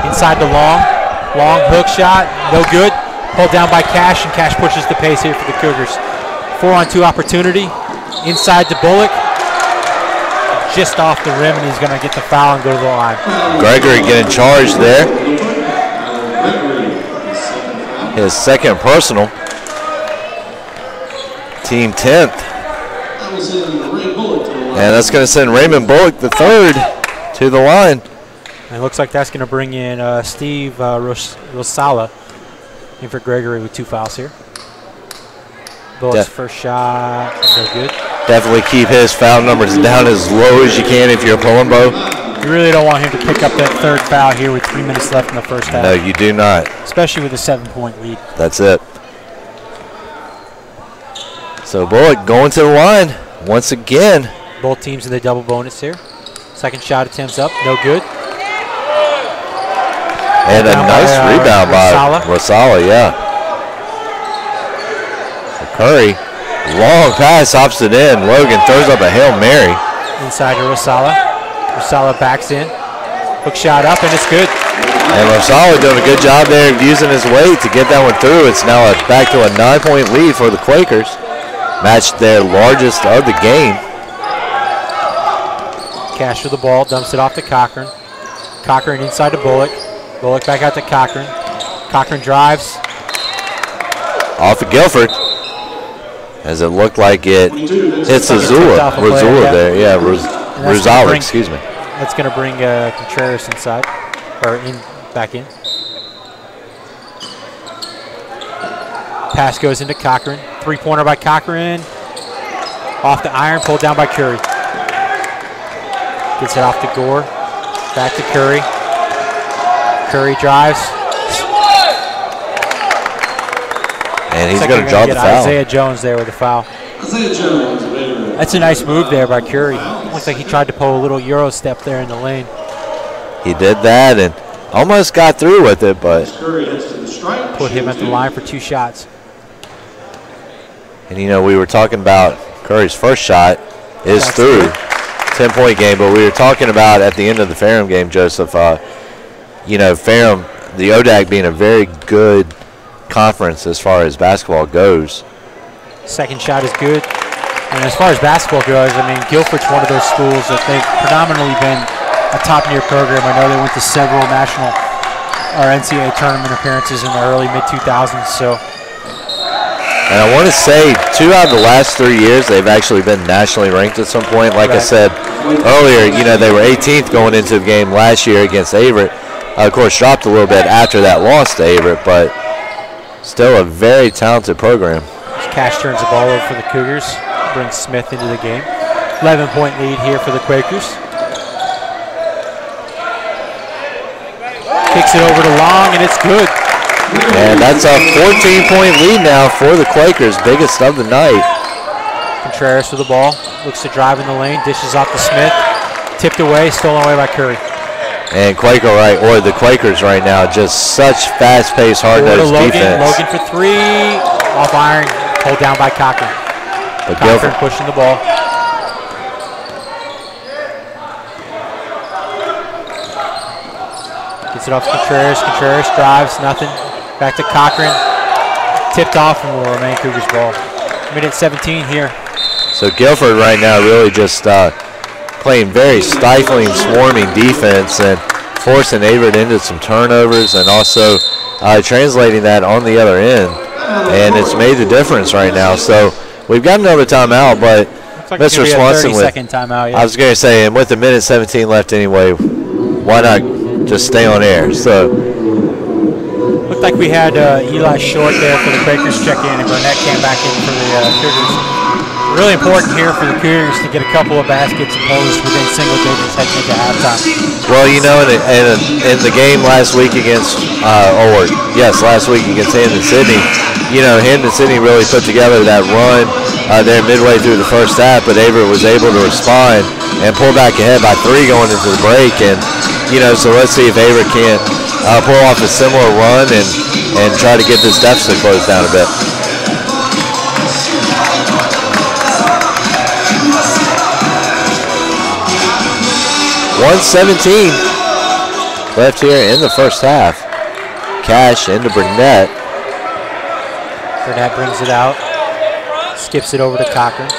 Inside the long hook shot, no good. Pulled down by Cash, and Cash pushes the pace here for the Cougars. 4-on-2 opportunity. Inside to Bullock. Just off the rim, and he's going to get the foul and go to the line. Gregory getting charged there. His second personal. Team 10th. And that's going to send Raymond Bullock the third to the line. And it looks like that's going to bring in Steve Rosala in for Gregory with 2 fouls here. Bullock's first shot, no good. Definitely keep his foul numbers down as low as you can if you're Palumbo. You really don't want him to pick up that third foul here with 3 minutes left in the first half. No, you do not. Especially with a 7-point lead. That's it. So Bullock going to the line once again. Both teams in the double bonus here. Second shot attempts up, no good. And a nice rebound by Rosala, yeah. So Curry, long pass, hops it in. Logan throws up a Hail Mary. Inside to Rosala. Rosala backs in. Hook shot up, and it's good. And Rosala doing a good job there of using his weight to get that one through. It's now back to a 9-point lead for the Quakers. Matched their largest of the game. Cash with the ball, dumps it off to Cochran. Cochran inside to Bullock. Bullock back out to Cochran. Cochran drives. Off of Guilford. As it looked like it hits Rosala there. Yeah, Rosala, excuse me. That's going to bring Contreras inside, or back in. Pass goes into Cochran. 3-pointer by Cochran. Off the iron, pulled down by Curry. Gets it off to Gore. Back to Curry. Curry drives. And he's going to draw the foul. Isaiah Jones there with the foul. Isaiah Jones of Averett. That's a nice move there by Curry. Looks like he tried to pull a little Euro step there in the lane. He did that and almost got through with it, but Curry heads to the stripe. Put him at the line for 2 shots. and you know, we were talking about Curry's first shot is That's through. good. 10-point game, but we were talking about at the end of the Ferrum game, Joseph, you know, Ferrum, the ODAC being a very good conference as far as basketball goes. Second shot is good. And as far as basketball goes, I mean, Guilford's one of those schools that they've predominantly been a top-tier program. I know they went to several national or NCAA tournament appearances in the early mid-2000s. So, and I want to say 2 out of the last 3 years they've actually been nationally ranked at some point. Like I said earlier, you know, they were 18th going into the game last year against Averett. Of course, dropped a little bit after that loss to Averett, but still a very talented program. Cash turns the ball over for the Cougars, brings Smith into the game. 11-point lead here for the Quakers. Kicks it over to Long, and it's good. And that's a 14-point lead now for the Quakers, biggest of the night. Contreras with the ball, looks to drive in the lane, dishes off to Smith. Tipped away, stolen away by Curry. And the Quakers right now, just such fast-paced, hard-nosed defense. Logan for 3, off iron, pulled down by Cochran. But Cochran pushing the ball. Gets it off to Contreras. Contreras drives, nothing. Back to Cochran. Tipped off and will remain Cougars ball. Minute 17 here. So Guilford right now really just playing very stifling, swarming defense and forcing Averett into some turnovers and also translating that on the other end. And it's made the difference right now. So we've got another timeout, but Like Mr. Swanson with 30-second timeout. Yeah. I was going to say, and with a minute 17 left anyway, why not just stay on air? So Looked like we had Eli Short there for the Quakers check-in, and Burnett came back in for the Cougars. Really important here for the Cougars to get a couple of baskets opposed within single digits heading into halftime. well, you know, in the game last week against, last week against Hampden-Sydney, you know, Hampden-Sydney really put together that run there midway through the first half, but Averett was able to respond and pull back ahead by 3 going into the break. And, you know, so let's see if Averett can't pull off a similar run and try to get this deficit closed down a bit. .117 left here in the first half. Cash into Burnett. Burnett brings it out. Skips it over to Cochran.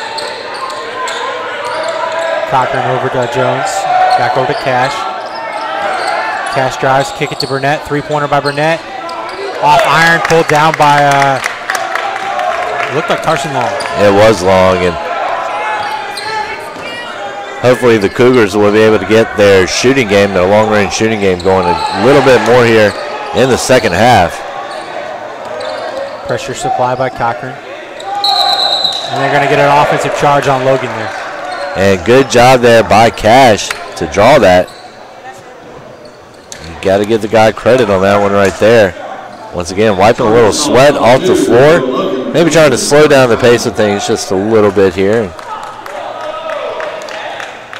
Cochran over to Jones. Back over to Cash. Cash drives, kick it to Burnett. 3-pointer by Burnett. Off iron, pulled down by, looked like Carson Long. It was Long, and hopefully the Cougars will be able to get their shooting game, their long-range shooting game going a little bit more here in the second half. Pressure supply by Cochran. And they're going to get an offensive charge on Logan there. And good job there by Cash to draw that. You got to give the guy credit on that one right there. Once again, wiping a little sweat off the floor. Maybe trying to slow down the pace of things just a little bit here.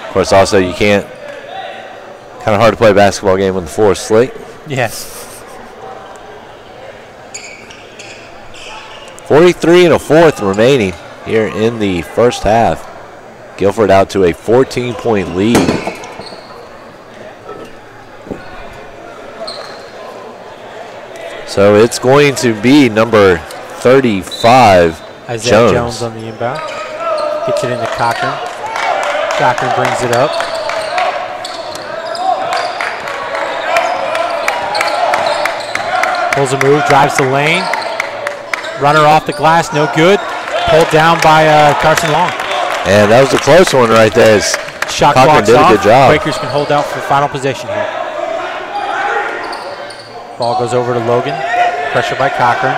Of course, also you can't, kind of hard to play a basketball game when the floor is slick. Yes. 43 1/4 remaining here in the first half. Guilford out to a 14-point lead. So it's going to be number 35, Isaiah Jones on the inbound. Gets it into Cochran. Cochran brings it up. Pulls a move, drives the lane. Runner off the glass, no good. Pulled down by Carson Long. And that was a close one right there. Shot Cochran clock's did off. a good job. Quakers can hold out for final possession here. Ball goes over to Logan. Pressure by Cochran.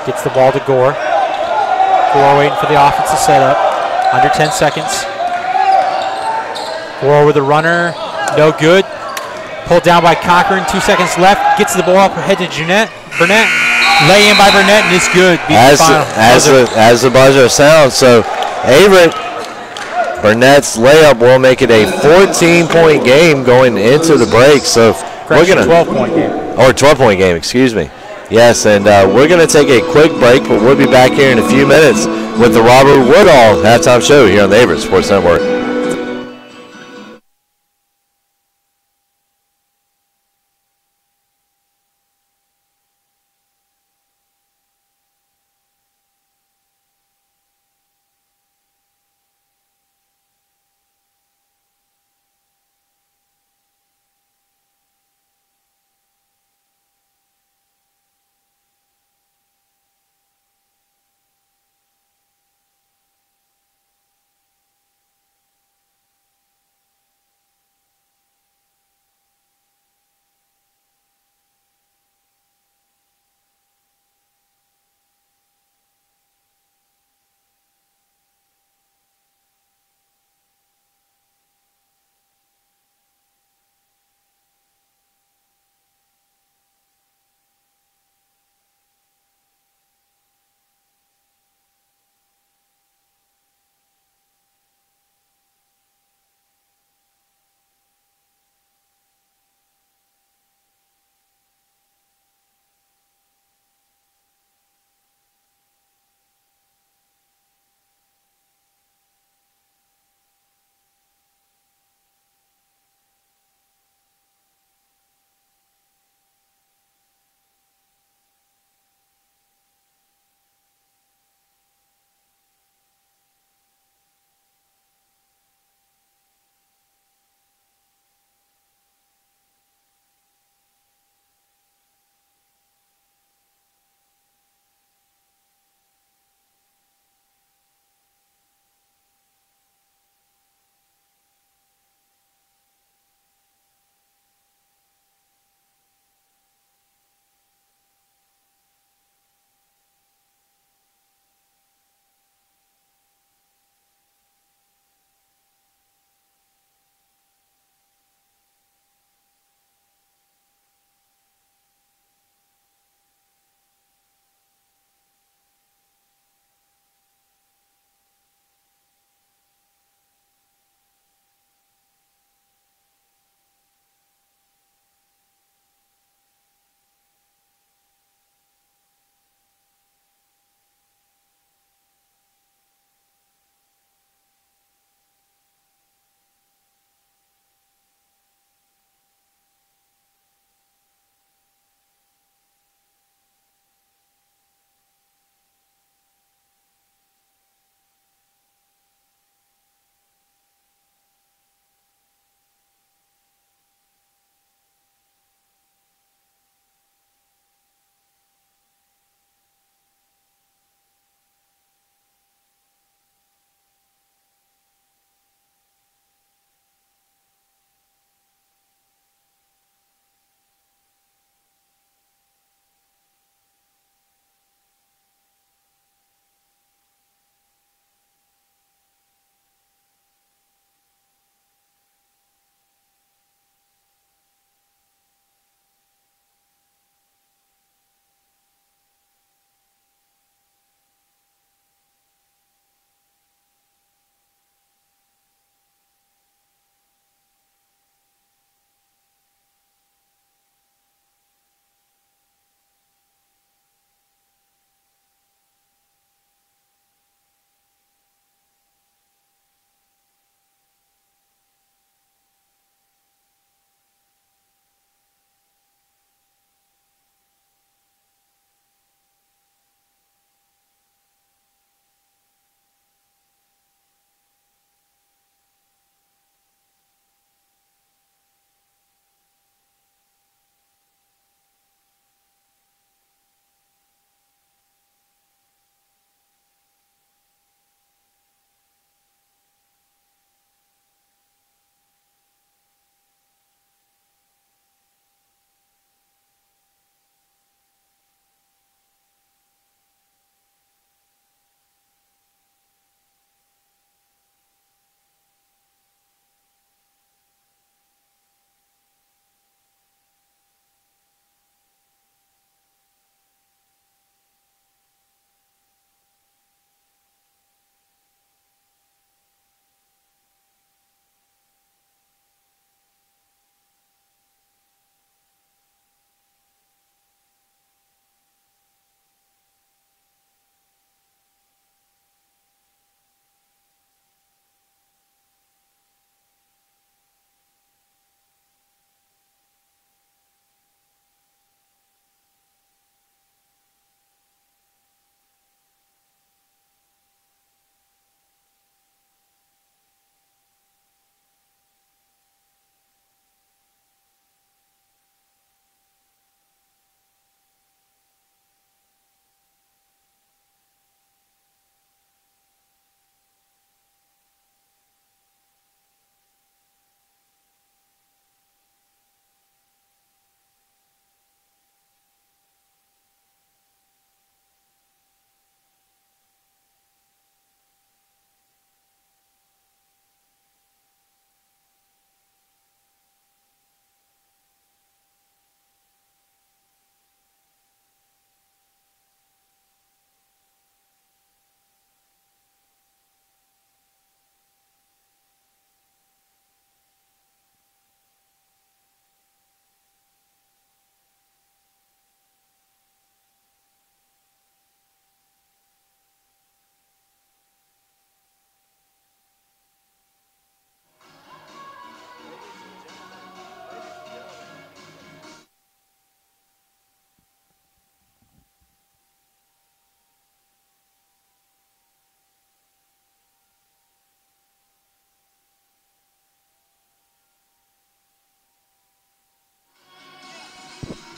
Gets the ball to Gore. Gore waiting for the offensive setup. Under 10 seconds. Gore with a runner. No good. Pulled down by Cochran. 2 seconds left. Gets the ball up ahead to Burnett. Lay in by Burnett, and it's good. As the buzzer sounds. So Averett, Burnett's layup will make it a 14-point game going into the break. So we're going to 12-point game. Or 12-point game, excuse me. Yes, and we're going to take a quick break, but we'll be back here in a few minutes with the Robert Woodall halftime show here on the Averett Sports Network.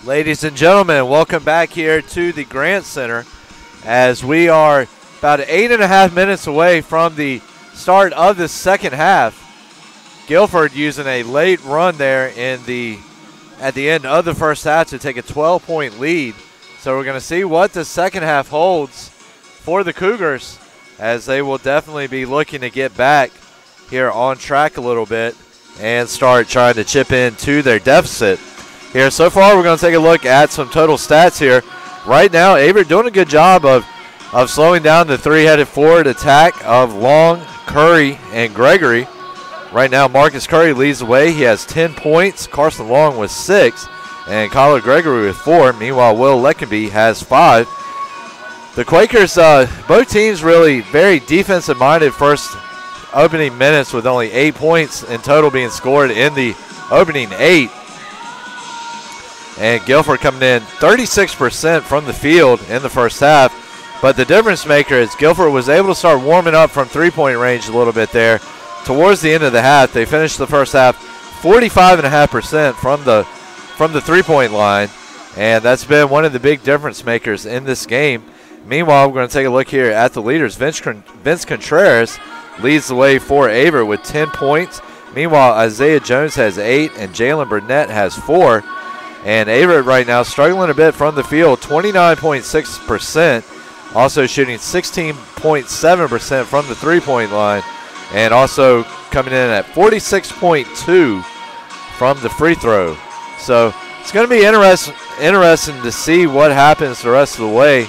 Ladies and gentlemen, welcome back here to the Grant Center as we are about 8.5 minutes away from the start of the second half. Guilford using a late run there at the end of the first half to take a 12-point lead. So we're going to see what the second half holds for the Cougars, as they will definitely be looking to get back here on track a little bit and start trying to chip into their deficit. Here, so far, we're going to take a look at some total stats here. Right now, Averett doing a good job of slowing down the three-headed forward attack of Long, Curry, and Gregory. Right now, Marcus Curry leads the way. He has 10 points. Carson Long with 6, and Kyler Gregory with 4. Meanwhile, Will Leckenby has 5. The Quakers, both teams really very defensive-minded first opening minutes, with only 8 points in total being scored in the opening 8. And Guilford coming in 36% from the field in the first half. But the difference maker is Guilford was able to start warming up from three-point range a little bit there towards the end of the half. They finished the first half 45.5% from the three-point line, and that's been one of the big difference makers in this game. Meanwhile, we're going to take a look here at the leaders. Vince Contreras leads the way for Averett with 10 points. Meanwhile, Isaiah Jones has 8, and Jalen Burnett has 4. And Averett right now struggling a bit from the field, 29.6%, also shooting 16.7% from the three-point line, and also coming in at 46.2 from the free throw. So it's going to be interesting to see what happens the rest of the way,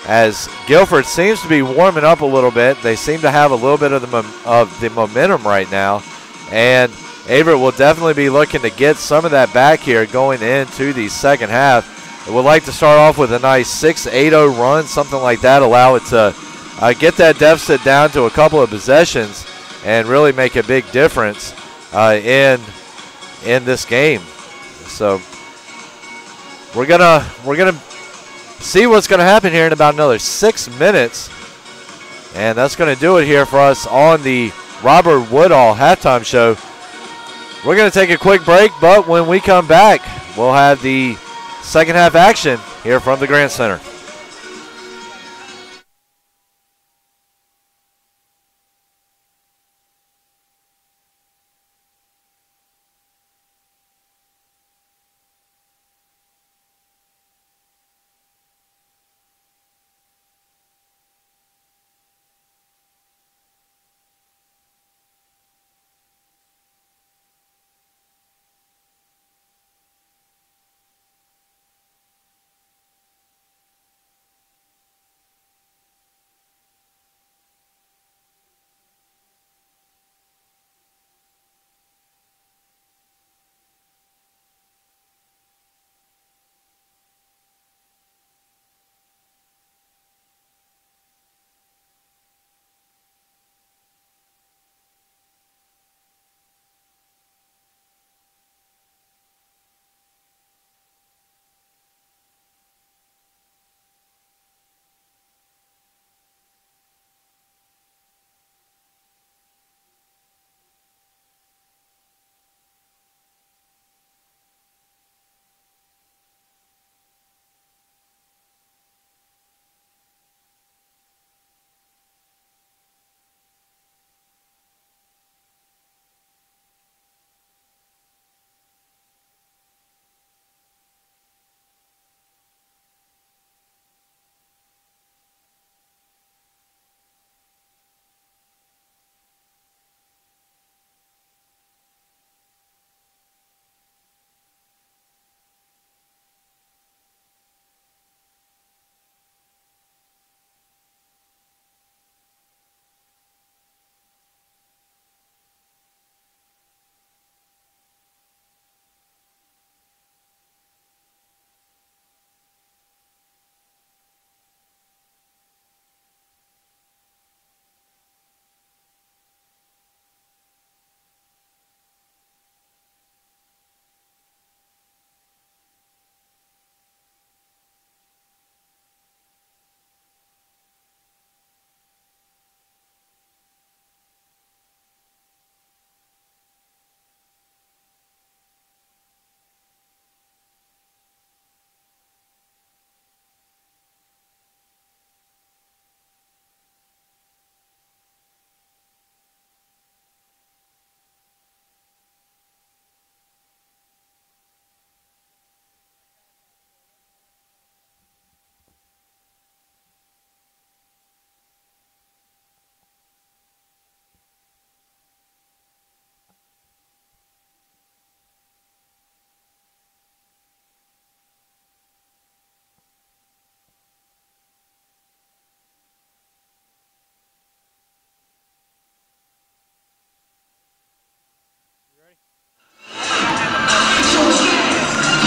as Guilford seems to be warming up a little bit. They seem to have a little bit of the momentum right now, and Averett will definitely be looking to get some of that back here going into the second half. They would like to start off with a nice 6-8-0 run, something like that, allow it to get that deficit down to a couple of possessions and really make a big difference in this game. So we're gonna see what's gonna happen here in about another 6 minutes, and that's gonna do it here for us on the Robert Woodall halftime show. We're going to take a quick break, but when we come back, we'll have the second half action here from the Grant Center.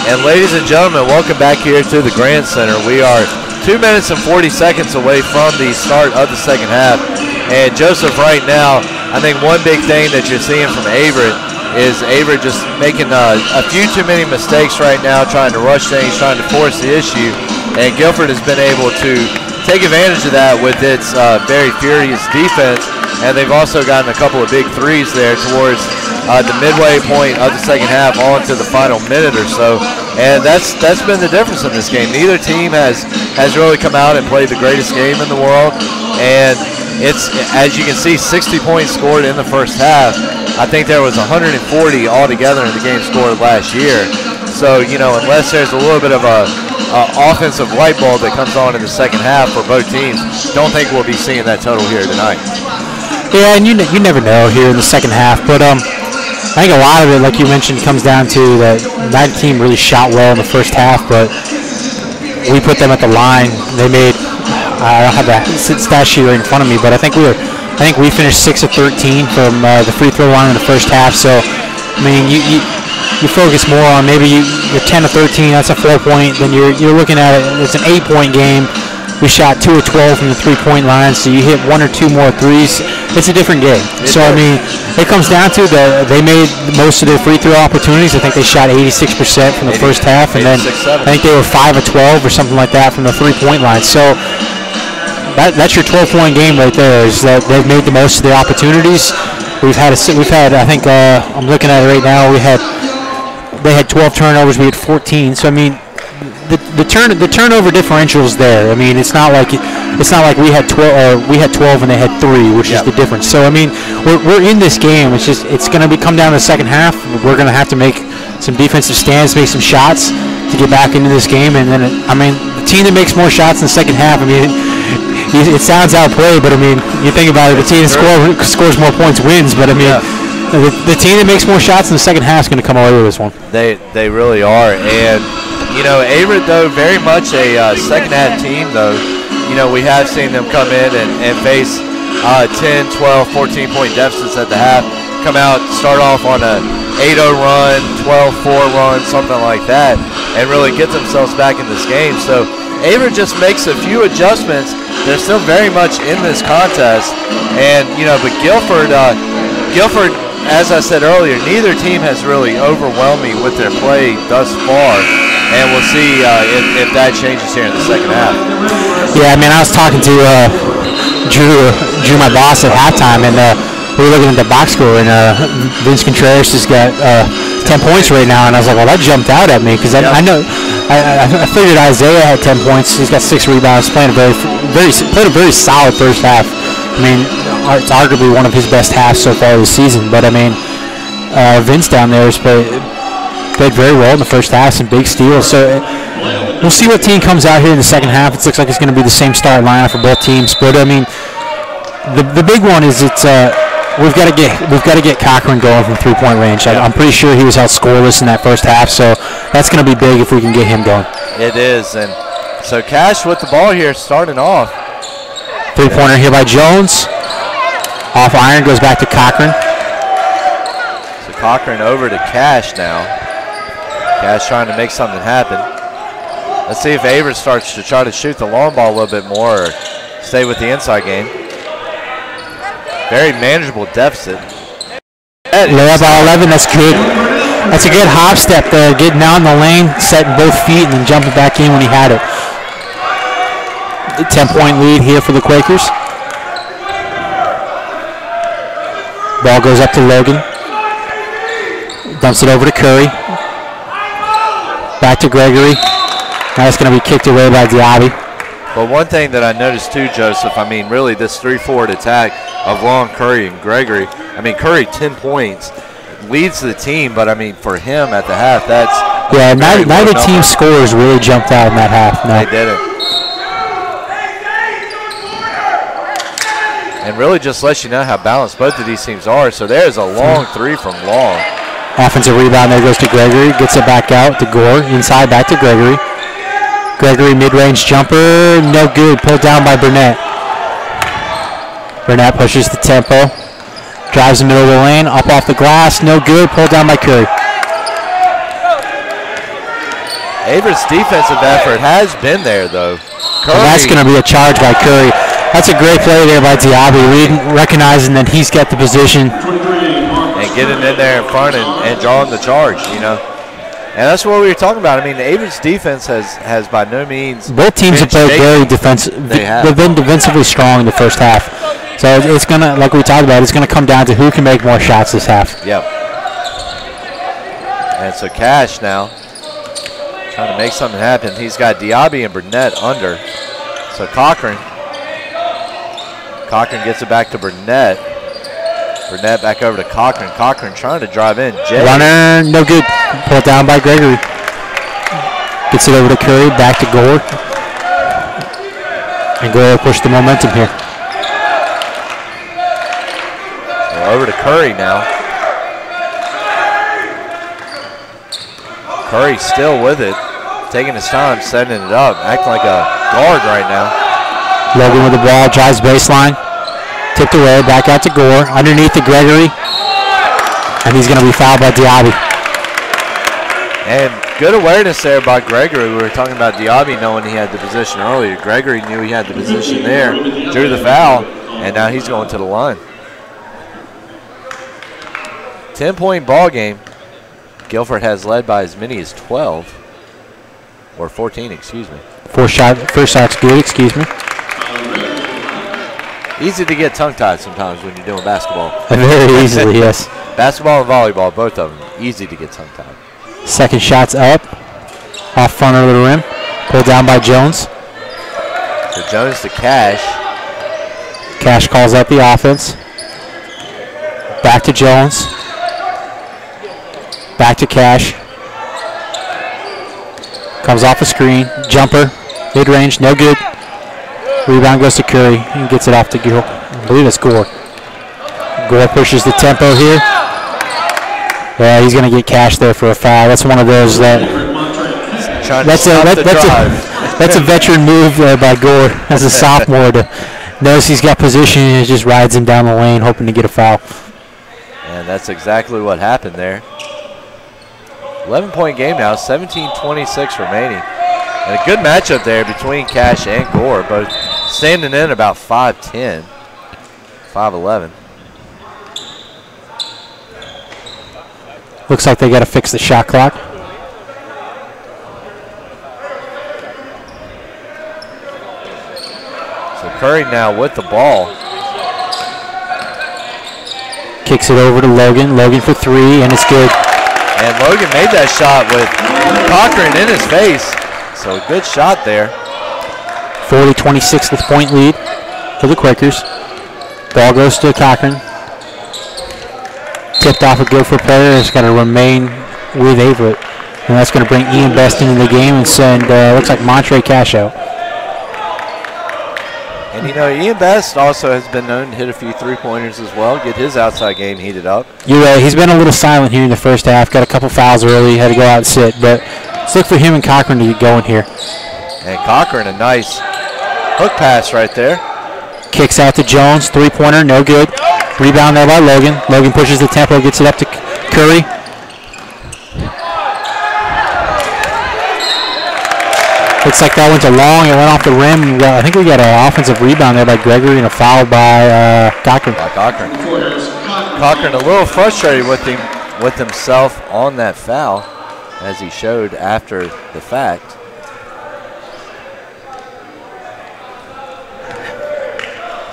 And ladies and gentlemen, welcome back here to the Grand Center. We are 2 minutes and 40 seconds away from the start of the second half. And Joseph, right now, I think one big thing that you're seeing from Averett is Averett just making a few too many mistakes right now, trying to rush things, trying to force the issue. And Guilford has been able to take advantage of that with its very furious defense. And they've also gotten a couple of big threes there towards the midway point of the second half on to the final minute or so. And that's been the difference in this game. Neither team has really come out and played the greatest game in the world. And it's, as you can see, 60 points scored in the first half. I think there was 140 altogether in the game scored last year. So, you know, unless there's a little bit of a offensive light bulb that comes on in the second half for both teams, don't think we'll be seeing that total here tonight. Yeah, and you never know here in the second half. But I think a lot of it, like you mentioned, comes down to that neither team really shot well in the first half, but we put them at the line. They made, I don't have that stat sheet right in front of me, but I think we finished 6 of 13 from the free throw line in the first half. So, I mean, you focus more on maybe you're 10 of 13, that's a 4-point. Then you're looking at it, it's an 8-point game. We shot 2 of 12 from the 3-point line, so you hit 1 or 2 more threes. It's a different game. So, I mean, it comes down to they made most of their free throw opportunities. I think they shot 86% from the first half, and then I think they were 5 of 12 or something like that from the 3-point line. So that's your 12-point game right there, is that they've made the most of their opportunities. We've had I think I'm looking at it right now, they had 12 turnovers, we had 14. So, I mean, the turnover differential is there. I mean, it's not like we had 12 and they had 3, which is the difference. So, I mean, we're in this game. It's going to come down to the second half. We're going to have to make some defensive stands, make some shots to get back into this game. And then, I mean, the team that makes more shots in the second half, I mean, it sounds outplayed, but I mean, you think about it, the team that scores more points wins. But I mean, the team that makes more shots in the second half is going to come away with this one. They really are. And you know, Averett, though, very much a second-half team, though. You know, we have seen them come in and face 10, 12, 14-point deficits at the half, come out, start off on a 8-0 run, 12-4 run, something like that, and really get themselves back in this game. So Averett just makes a few adjustments. They're still very much in this contest. And, you know, but Guilford, as I said earlier, neither team has really overwhelmed me with their play thus far. And we'll see if that changes here in the second half. Yeah, I mean, I was talking to Drew, my boss, at halftime, and we were looking at the box score, and Vince Contreras has got 10 points right now, and I was like, well, that jumped out at me, because I figured Isaiah had 10 points. He's got 6 rebounds, played a very solid first half. I mean, it's arguably one of his best halves so far this season. But I mean, Vince down there has played very well in the first half, some big steals. So we'll see what team comes out here in the second half. It looks like it's going to be the same start lineup for both teams. But I mean, the big one is we've got to get Cochran going from 3-point range. I'm pretty sure he was out scoreless in that first half, so that's going to be big if we can get him going. It is, and so Cash with the ball here, starting off. 3-pointer here by Jones. Off iron, goes back to Cochran. So Cochran over to Cash now. Cash trying to make something happen. Let's see if Averett starts to try to shoot the long ball a little bit more or stay with the inside game. Very manageable deficit. Layup by 11, that's good. That's a good hop step there, getting out in the lane, setting both feet, and then jumping back in when he had it. 10-point lead here for the Quakers. Ball goes up to Logan. Dumps it over to Curry. Back to Gregory. Now it's going to be kicked away by Diaby. But one thing that I noticed too, Joseph, I mean, really this 3-forward attack of Long, Curry, and Gregory. I mean, Curry 10 points, leads the team, but I mean, for him at the half, that's neither team scores really jumped out in that half. No. They didn't. And really just lets you know how balanced both of these teams are. So there's a long 3 from Long. Offensive rebound there goes to Gregory. Gets it back out to Gore. Inside back to Gregory. Gregory mid-range jumper. No good. Pulled down by Burnett. Burnett pushes the tempo. Drives the middle of the lane. Up off the glass. No good. Pulled down by Curry. Averett's defensive effort has been there, though. And that's going to be a charge by Curry. That's a great play there by Diaby, recognizing that he's got the position. And getting in there in front and drawing the charge, you know. And that's what we were talking about. I mean, Averett's defense has by no means. Both teams have played very defensive. They've been defensively strong in the first half. So it's going to, like we talked about, it's going to come down to who can make more shots this half. Yep. And so Cash now trying to make something happen. He's got Diaby and Burnett under. So Cochran gets it back to Burnett. Burnett back over to Cochran. Cochran trying to drive in. Jay. Runner, no good. Pulled down by Gregory. Gets it over to Curry, back to Gore. And Gore will push the momentum here. So over to Curry now. Curry still with it. Taking his time, setting it up. Acting like a guard right now. Logan with the ball, drives baseline. Tipped away, back out to Gore. Underneath to Gregory. And he's going to be fouled by Diaby. And good awareness there by Gregory. We were talking about Diaby knowing he had the position earlier. Gregory knew he had the position there. Drew the foul. And now he's going to the line. 10-point ball game. Guilford has led by as many as 12. Or 14, excuse me. First shot's good, excuse me. Easy to get tongue-tied sometimes when you're doing basketball. Very easily, yes. Basketball and volleyball, both of them, easy to get tongue-tied. Second shot's up. Off front of the rim. Pulled down by Jones. So Jones to Cash. Cash calls out the offense. Back to Jones. Back to Cash. Comes off a screen. Jumper. Mid-range, no good. Rebound goes to Curry. He gets it off to Gore. I believe it's Gore. Gore pushes the tempo here. Yeah, he's going to get Cash there for a foul. That's one of those that. That's a veteran move there by Gore as a sophomore to notice he's got position and just rides him down the lane hoping to get a foul. And that's exactly what happened there. 11-point game now, 17:26 remaining. And a good matchup there between Cash and Gore, both standing in about 5'10", 5'11". Looks like they got to fix the shot clock. So Curry now with the ball. Kicks it over to Logan. Logan for three, and it's good. And Logan made that shot with Cochran in his face. So a good shot there. 40-26 with point lead for the Quakers. Ball goes to Cochran. Tipped off a Guilford player. It's got to remain with Averett. And that's going to bring Ian Best into the game and send, looks like Montre Cash out. And, you know, Ian Best also has been known to hit a few three-pointers as well, get his outside game heated up. You're right. He's been a little silent here in the first half. Got a couple fouls early. Had to go out and sit. But let's look for him and Cochran to get going here. And Cochran, a nice hook pass right there. Kicks out to Jones. Three-pointer, no good. Rebound there by Logan. Logan pushes the tempo, gets it up to Curry. Looks like that went long. It went off the rim. I think we got an offensive rebound there by Gregory and a foul by Cochran. Cochran a little frustrated with himself on that foul, as he showed after the fact.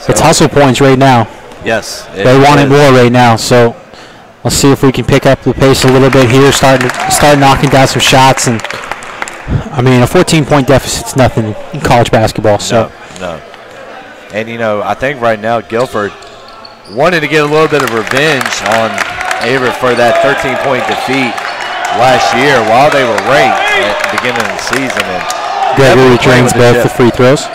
It's hustle points right now. Yes. They want it more right now, so let's see if we can pick up the pace a little bit here, start knocking down some shots. And I mean, a 14-point deficit's nothing in college basketball. So no. And, you know, I think right now Guilford wanted to get a little bit of revenge on Averett for that 13-point defeat last year while they were ranked at the beginning of the season. And Gregory drains both the free throws.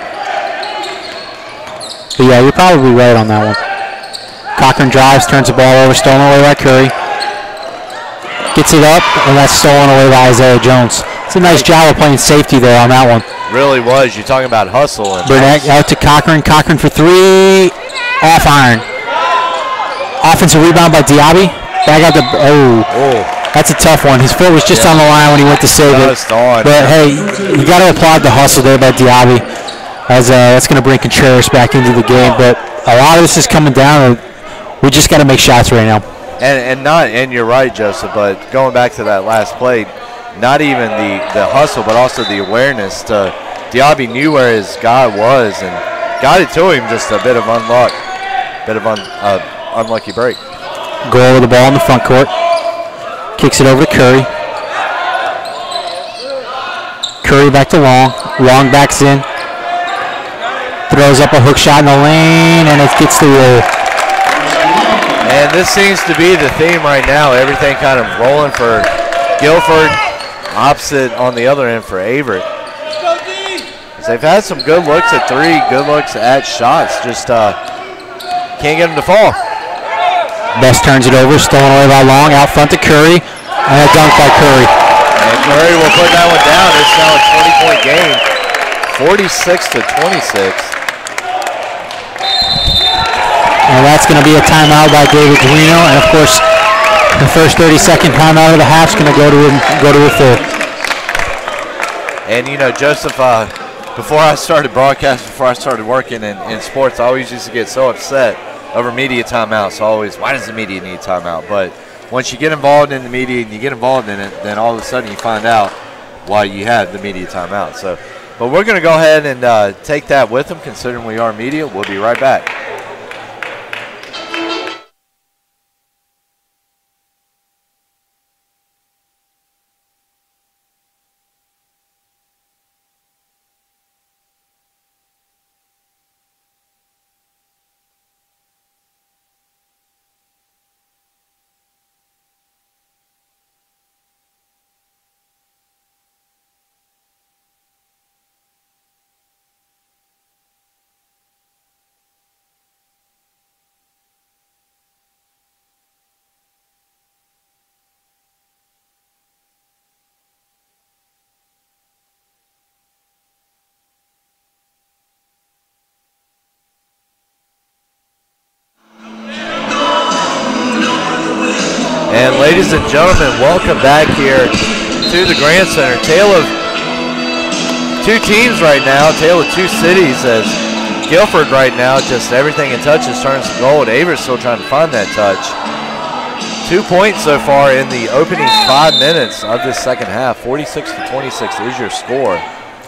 But yeah, you're probably right on that one. Cochran drives, turns the ball over, stolen away by Curry. Gets it up, and that's stolen away by Isaiah Jones. It's a nice job of playing safety there on that one. Really was. You're talking about hustle. And Burnett out to Cochran. Cochran for three. Off iron. Offensive rebound by Diaby. Back out to That's a tough one. His foot was just on the line when he went to save it. But, hey, you got to applaud the hustle there by Diaby, as that's going to bring Contreras back into the game. But a lot of this is coming down. We just got to make shots right now. And you're right, Joseph, but going back to that last play, not even the hustle, but also the awareness. Diaby knew where his guy was and got it to him, just a bit of unluck, unlucky break. Goal with the ball in the front court. Kicks it over to Curry. Curry back to Long. Long backs in. Throws up a hook shot in the lane, and it gets the roll. And this seems to be the theme right now. Everything kind of rolling for Guilford. Opposite on the other end for Averett. They've had some good looks at three, good looks at shots. Just can't get them to fall. Best turns it over, stolen away by Long, out front to Curry, and a dunk by Curry. And Curry will put that one down. It's now a 20-point game, 46-26. And that's going to be a timeout by David Guino, and of course, the first 30-second timeout of the half is going to go to a full. And you know, Joseph, before I started broadcasting, before I started working in sports, I always used to get so upset over media timeouts. Always, why does the media need a timeout? But once you get involved in the media and you get involved in it, then all of a sudden you find out why you had the media timeout. So, but we're going to go ahead and take that with them, considering we are media. We'll be right back. And ladies and gentlemen, welcome back here to the Grand Center. Tale of two teams right now, tale of two cities, as Guilford right now, just everything it touches turns to gold. Averett still trying to find that touch. 2 points so far in the opening 5 minutes of this second half. 46-26 is your score.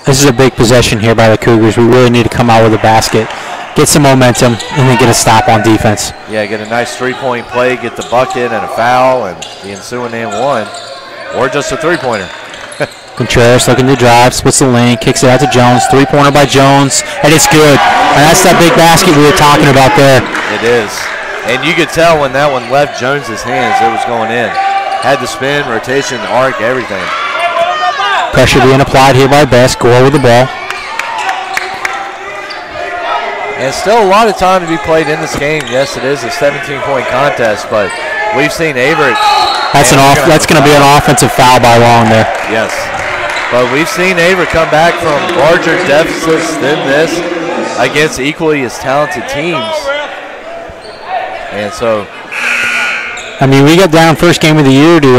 This is a big possession here by the Cougars. We really need to come out with a basket, get some momentum, and then get a stop on defense. Yeah, get a nice three-point play, get the bucket and a foul, and the ensuing and one, or just a three-pointer. Contreras looking to drive, splits the lane, kicks it out to Jones. Three-pointer by Jones, and it's good. And that's that big basket we were talking about there. It is. And you could tell when that one left Jones's hands, it was going in. Had the spin, rotation, arc, everything. Pressure being applied here by Best. Gore with the ball. And still a lot of time to be played in this game. Yes, it is a 17-point contest, but we've seen Averett. That's going to be an offensive foul by Long there. Yes, but we've seen Averett come back from larger deficits than this against equally as talented teams. And so, I mean, we got down first game of the year to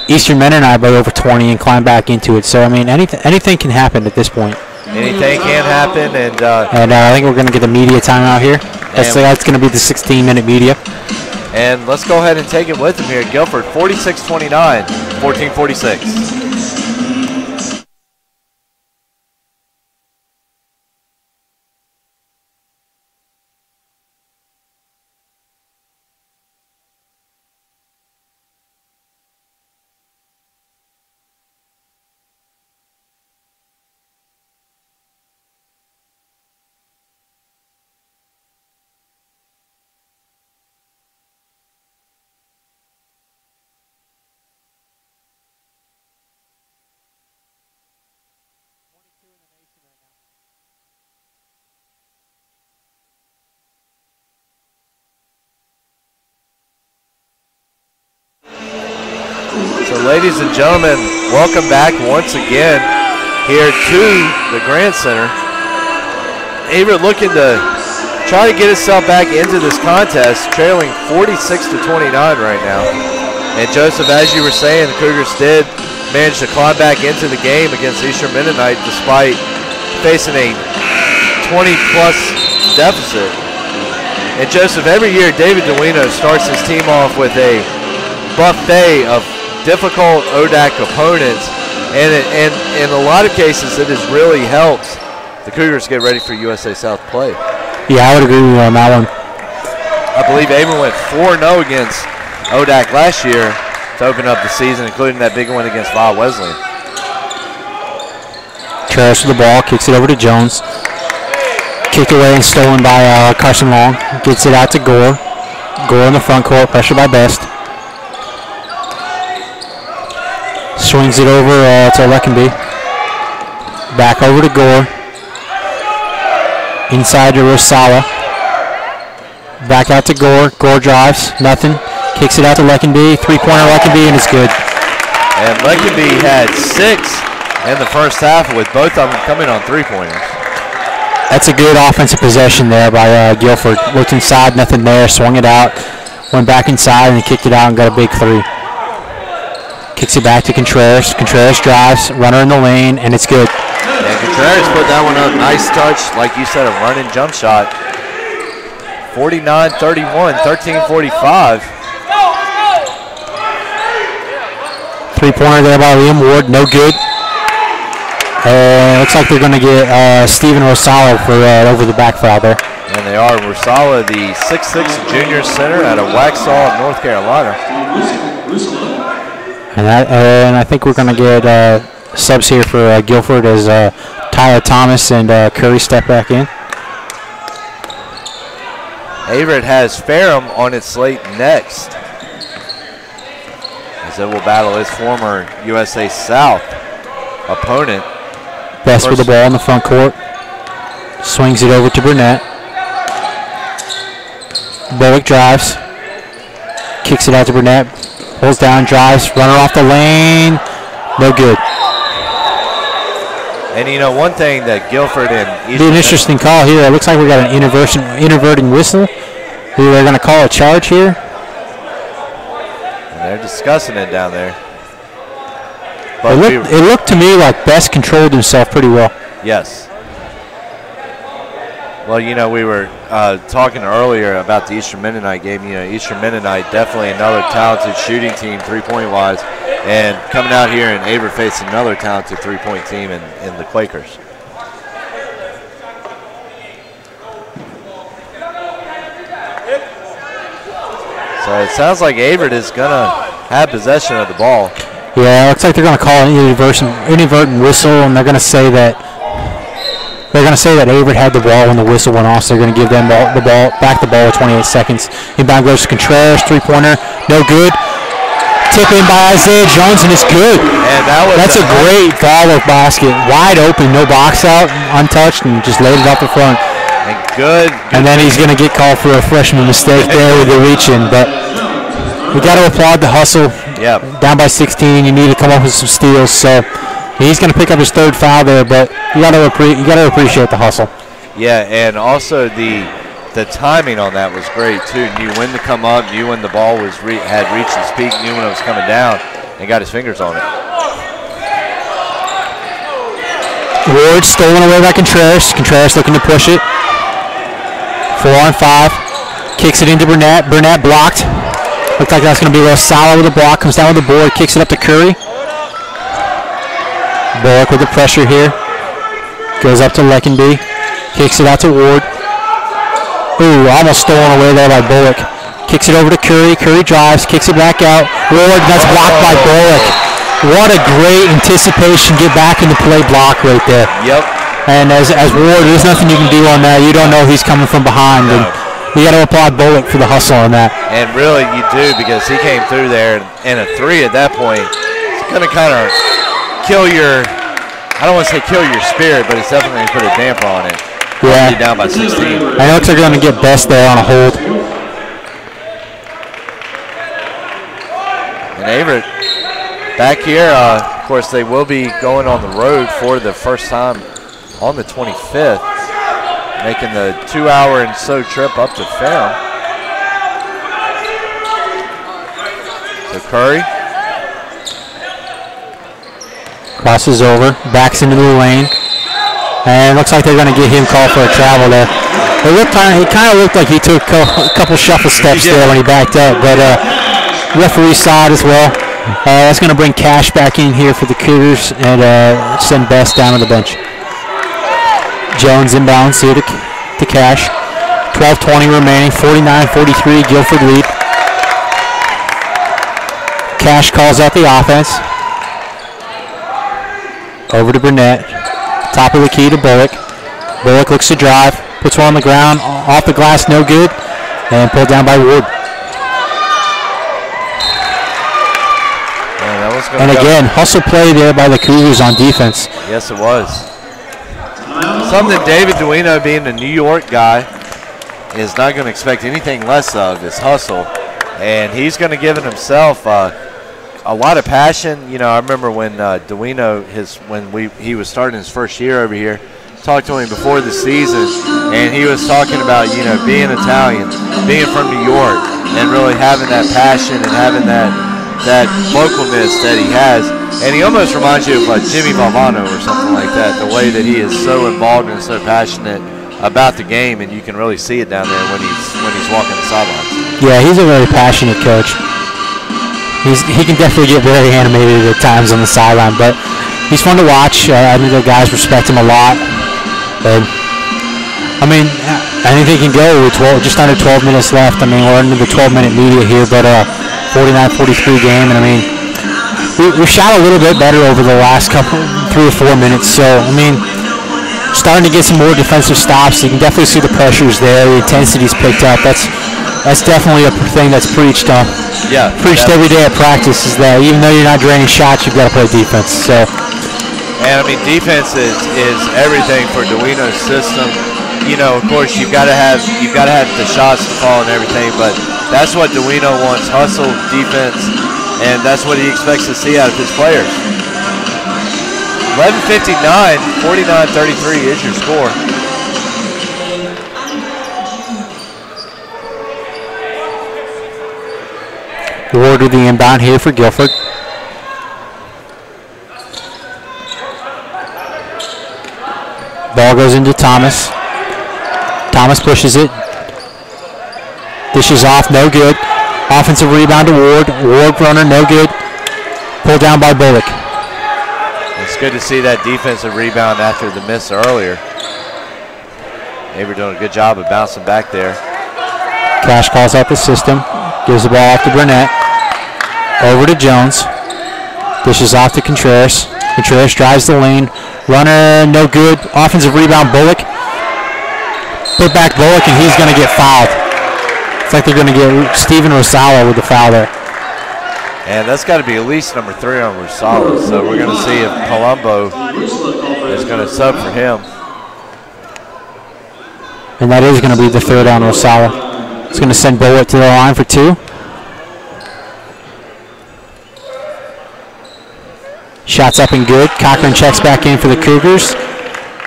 Eastern Mennonite by over 20 and climbed back into it. So, I mean, anything can happen at this point. Anything can happen, and I think we're going to get the media timeout here. That's going to be the 16-minute media. And let's go ahead and take it with them here. Guilford, 46-29, 14-46. So, ladies and gentlemen, welcome back once again here to the Grand Center. Averett looking to try to get itself back into this contest, trailing 46-29 right now. And Joseph, as you were saying, the Cougars did manage to climb back into the game against Eastern Mennonite despite facing a 20-plus deficit. And Joseph, every year David DeWino starts his team off with a buffet of difficult ODAC opponents, and in a lot of cases it has really helped the Cougars get ready for USA South play. Yeah, I would agree with you on that one. I believe Averett went 4-0 against ODAC last year to open up the season, including that big win against Vile Wesleyan. Trash with the ball, kicks it over to Jones. Kicked away and stolen by Carson Long. Gets it out to Gore. Gore in the front court, pressure by Best. Swings it over to Leckenby. Back over to Gore. Inside to Rosala. Back out to Gore. Gore drives, nothing. Kicks it out to Leckenby. Three-pointer Leckenby, and it's good. And Leckenby had 6 in the first half, with both of them coming on three-pointers. That's a good offensive possession there by Guilford. Looked inside, nothing there, swung it out, went back inside, and he kicked it out and got a big 3. Kicks it back to Contreras. Contreras drives, runner in the lane, and it's good. And Contreras put that one up. Nice touch, like you said, a running jump shot. 49-31, 13-45. Three-pointer there by Liam Ward, no good. Looks like they're going to get Steven Rosala for over the back foul there. And they are. Rosala, the 6'6" junior center out of Waxhaw, North Carolina. And I think we're going to get subs here for Guilford as Tyler Thomas and Curry step back in. Averett has Ferrum on its slate next, as it will battle its former USA South opponent. Best with the ball in the front court. Swings it over to Burnett. Bullock drives. Kicks it out to Burnett. Pulls down, drives, runner off the lane. No good. And you know, one thing that Guilford and Eastern, an interesting call here. It looks like we got an inverting whistle. They're going to call a charge here. And they're discussing it down there. It looked to me like Best controlled himself pretty well. Yes. Well, you know, we were talking earlier about the Eastern Mennonite game. You know, Eastern Mennonite definitely another talented shooting team, three-point wise, and coming out here and Averett faced another talented three-point team in the Quakers. So it sounds like Averett is gonna have possession of the ball. Yeah, it looks like they're gonna call an inadvertent whistle, and they're gonna say that. Averett had the ball when the whistle went off, so they're going to give them the ball with 28 seconds. Inbound goes to Contreras, three-pointer, no good. Tip in by Isaiah Jones, and it's good. And that's a great follow-up basket. Wide open, no box out, untouched, and just laid it up the front. And good. And then he's going to get called for a freshman mistake there with the reach-in. But we got to applaud the hustle. Yeah. Down by 16, you need to come up with some steals. So he's going to pick up his third foul there, but you got to appreciate the hustle. Yeah, and also the timing on that was great too. Knew when to come up, knew when the ball was had reached its peak, knew when it was coming down, and got his fingers on it. Ward stolen away by Contreras. Contreras looking to push it. 4-on-5. Kicks it into Burnett. Burnett blocked. Looks like that's going to be a little solid with the block. Comes down with the board. Kicks it up to Curry. Bullock with the pressure here. Goes up to Leckenby. Kicks it out to Ward. Ooh, almost stolen away there by Bullock. Kicks it over to Curry. Curry drives. Kicks it back out. Ward, that's blocked by Bullock. What a great anticipation. Get back into play block right there. Yep. And as Ward, there's nothing you can do on that. You don't know he's coming from behind. No. And you got to applaud Bullock for the hustle on that. And really, you do, because he came through there, and a three at that point, it's going to kind of kill your, I don't want to say kill your spirit, but it's definitely going to put a damper on it. Yeah. Down by 16. I know they're going to get Best there on a hold. And Averett back here, of course, they will be going on the road for the first time on the 25th, making the 2-hour and so trip up to Ferrum. So Curry. Crosses over, backs into the lane. And it looks like they're going to get him called for a travel there. It kind of looked like he took a couple shuffle steps there when he backed up, but referee saw it as well. That's going to bring Cash back in here for the Cougars and send Best down to the bench. Jones inbounds here to Cash. 12:20 remaining, 49-43, Guilford lead. Cash calls out the offense. Over to Burnett. Top of the key to Bullock. Bullock looks to drive. Puts one on the ground. Off the glass, no good. And pulled down by Ward. And again, hustle play there by the Cougars on defense. Yes, it was. Something David Duino, being a New York guy, is not going to expect anything less of is hustle. And he's going to give it himself a lot of passion. You know, I remember when Duino, he was starting his first year over here, talked to him before the season, and he was talking about, you know, being Italian, being from New York, and really having that passion and having that localness that he has. And he almost reminds you of Jimmy Valvano or something like that, the way that he is so involved and so passionate about the game, and you can really see it down there when he's walking the sidelines. Yeah, he's a very passionate coach. He can definitely get very animated at times on the sideline, but he's fun to watch. I think the guys respect him a lot. And I mean, anything can go with just under 12 minutes left. I mean, we're into the 12-minute media here, but 49-43 game, and I mean, we shot a little bit better over the last 3 or 4 minutes. So I mean, starting to get some more defensive stops. You can definitely see the pressures there. The intensity's picked up. That's definitely a thing that's preached every day at practice, is that even though you're not draining shots, you've got to play defense. So, and I mean, defense is everything for Duino's system. You know, of course, you've got to have the shots to fall and everything, but that's what Duino wants: hustle, defense, and that's what he expects to see out of his players. 11:59, 49-33 is your score. Ward with the inbound here for Guilford. Ball goes into Thomas. Thomas pushes it. Dishes off, no good. Offensive rebound to Ward. Ward runner, no good. Pulled down by Bullock. It's good to see that defensive rebound after the miss earlier. Averett doing a good job of bouncing back there. Cash calls out the system. Gives the ball off to Burnett. Over to Jones. Dishes off to Contreras. Contreras drives the lane. Runner, no good. Offensive rebound, Bullock. Put back Bullock, and he's going to get fouled. It's like they're going to get Steven Rosala with the foul there. And that's got to be at least number 3 on Rosala. So we're going to see if Colombo is going to sub for him. And that is going to be the 3rd on Rosala. It's going to send Bullock to the line for 2. Shots up and good. Cochran checks back in for the Cougars.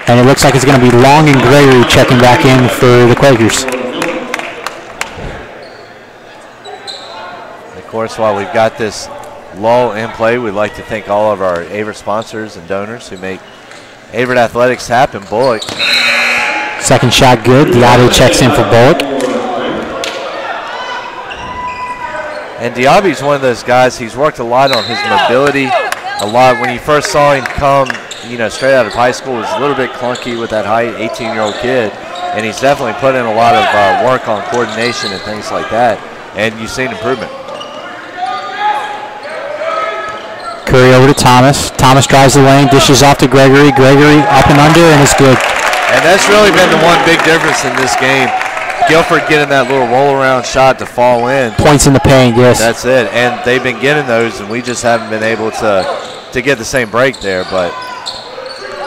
And it looks like it's going to be Long and Gregory checking back in for the Quakers. Of course, while we've got this lull in play, we'd like to thank all of our Averett sponsors and donors who make Averett Athletics happen. Bullock. Second shot good. Diaby checks in for Bullock. And Diaby's one of those guys, he's worked a lot on his mobility. A lot. When you first saw him come, you know, straight out of high school, he was a little bit clunky with that height, 18-year-old kid. And he's definitely put in a lot of work on coordination and things like that. And you've seen improvement. Curry over to Thomas. Thomas drives the lane, dishes off to Gregory. Gregory up and under, and it's good. And that's really been the one big difference in this game. Guilford getting that little roll-around shot to fall in. Points in the paint, yes. That's it. And they've been getting those, and we just haven't been able to get the same break there. But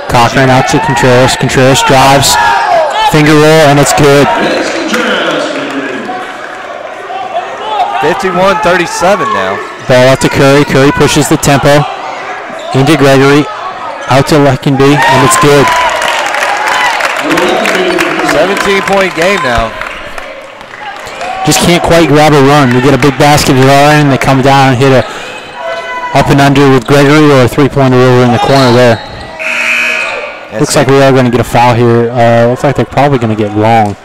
Cochran out to Contreras. Contreras drives, finger roll, and it's good. 51-37 now. Ball out to Curry. Curry pushes the tempo into Gregory. Out to Leckenby, and it's good. 17-point game now. just can't quite grab a run. We get a big basket to our end, they come down and hit a up and under with Gregory or a three-pointer over in the corner there. Looks like we are going to get a foul here. Looks like they're probably going to get long.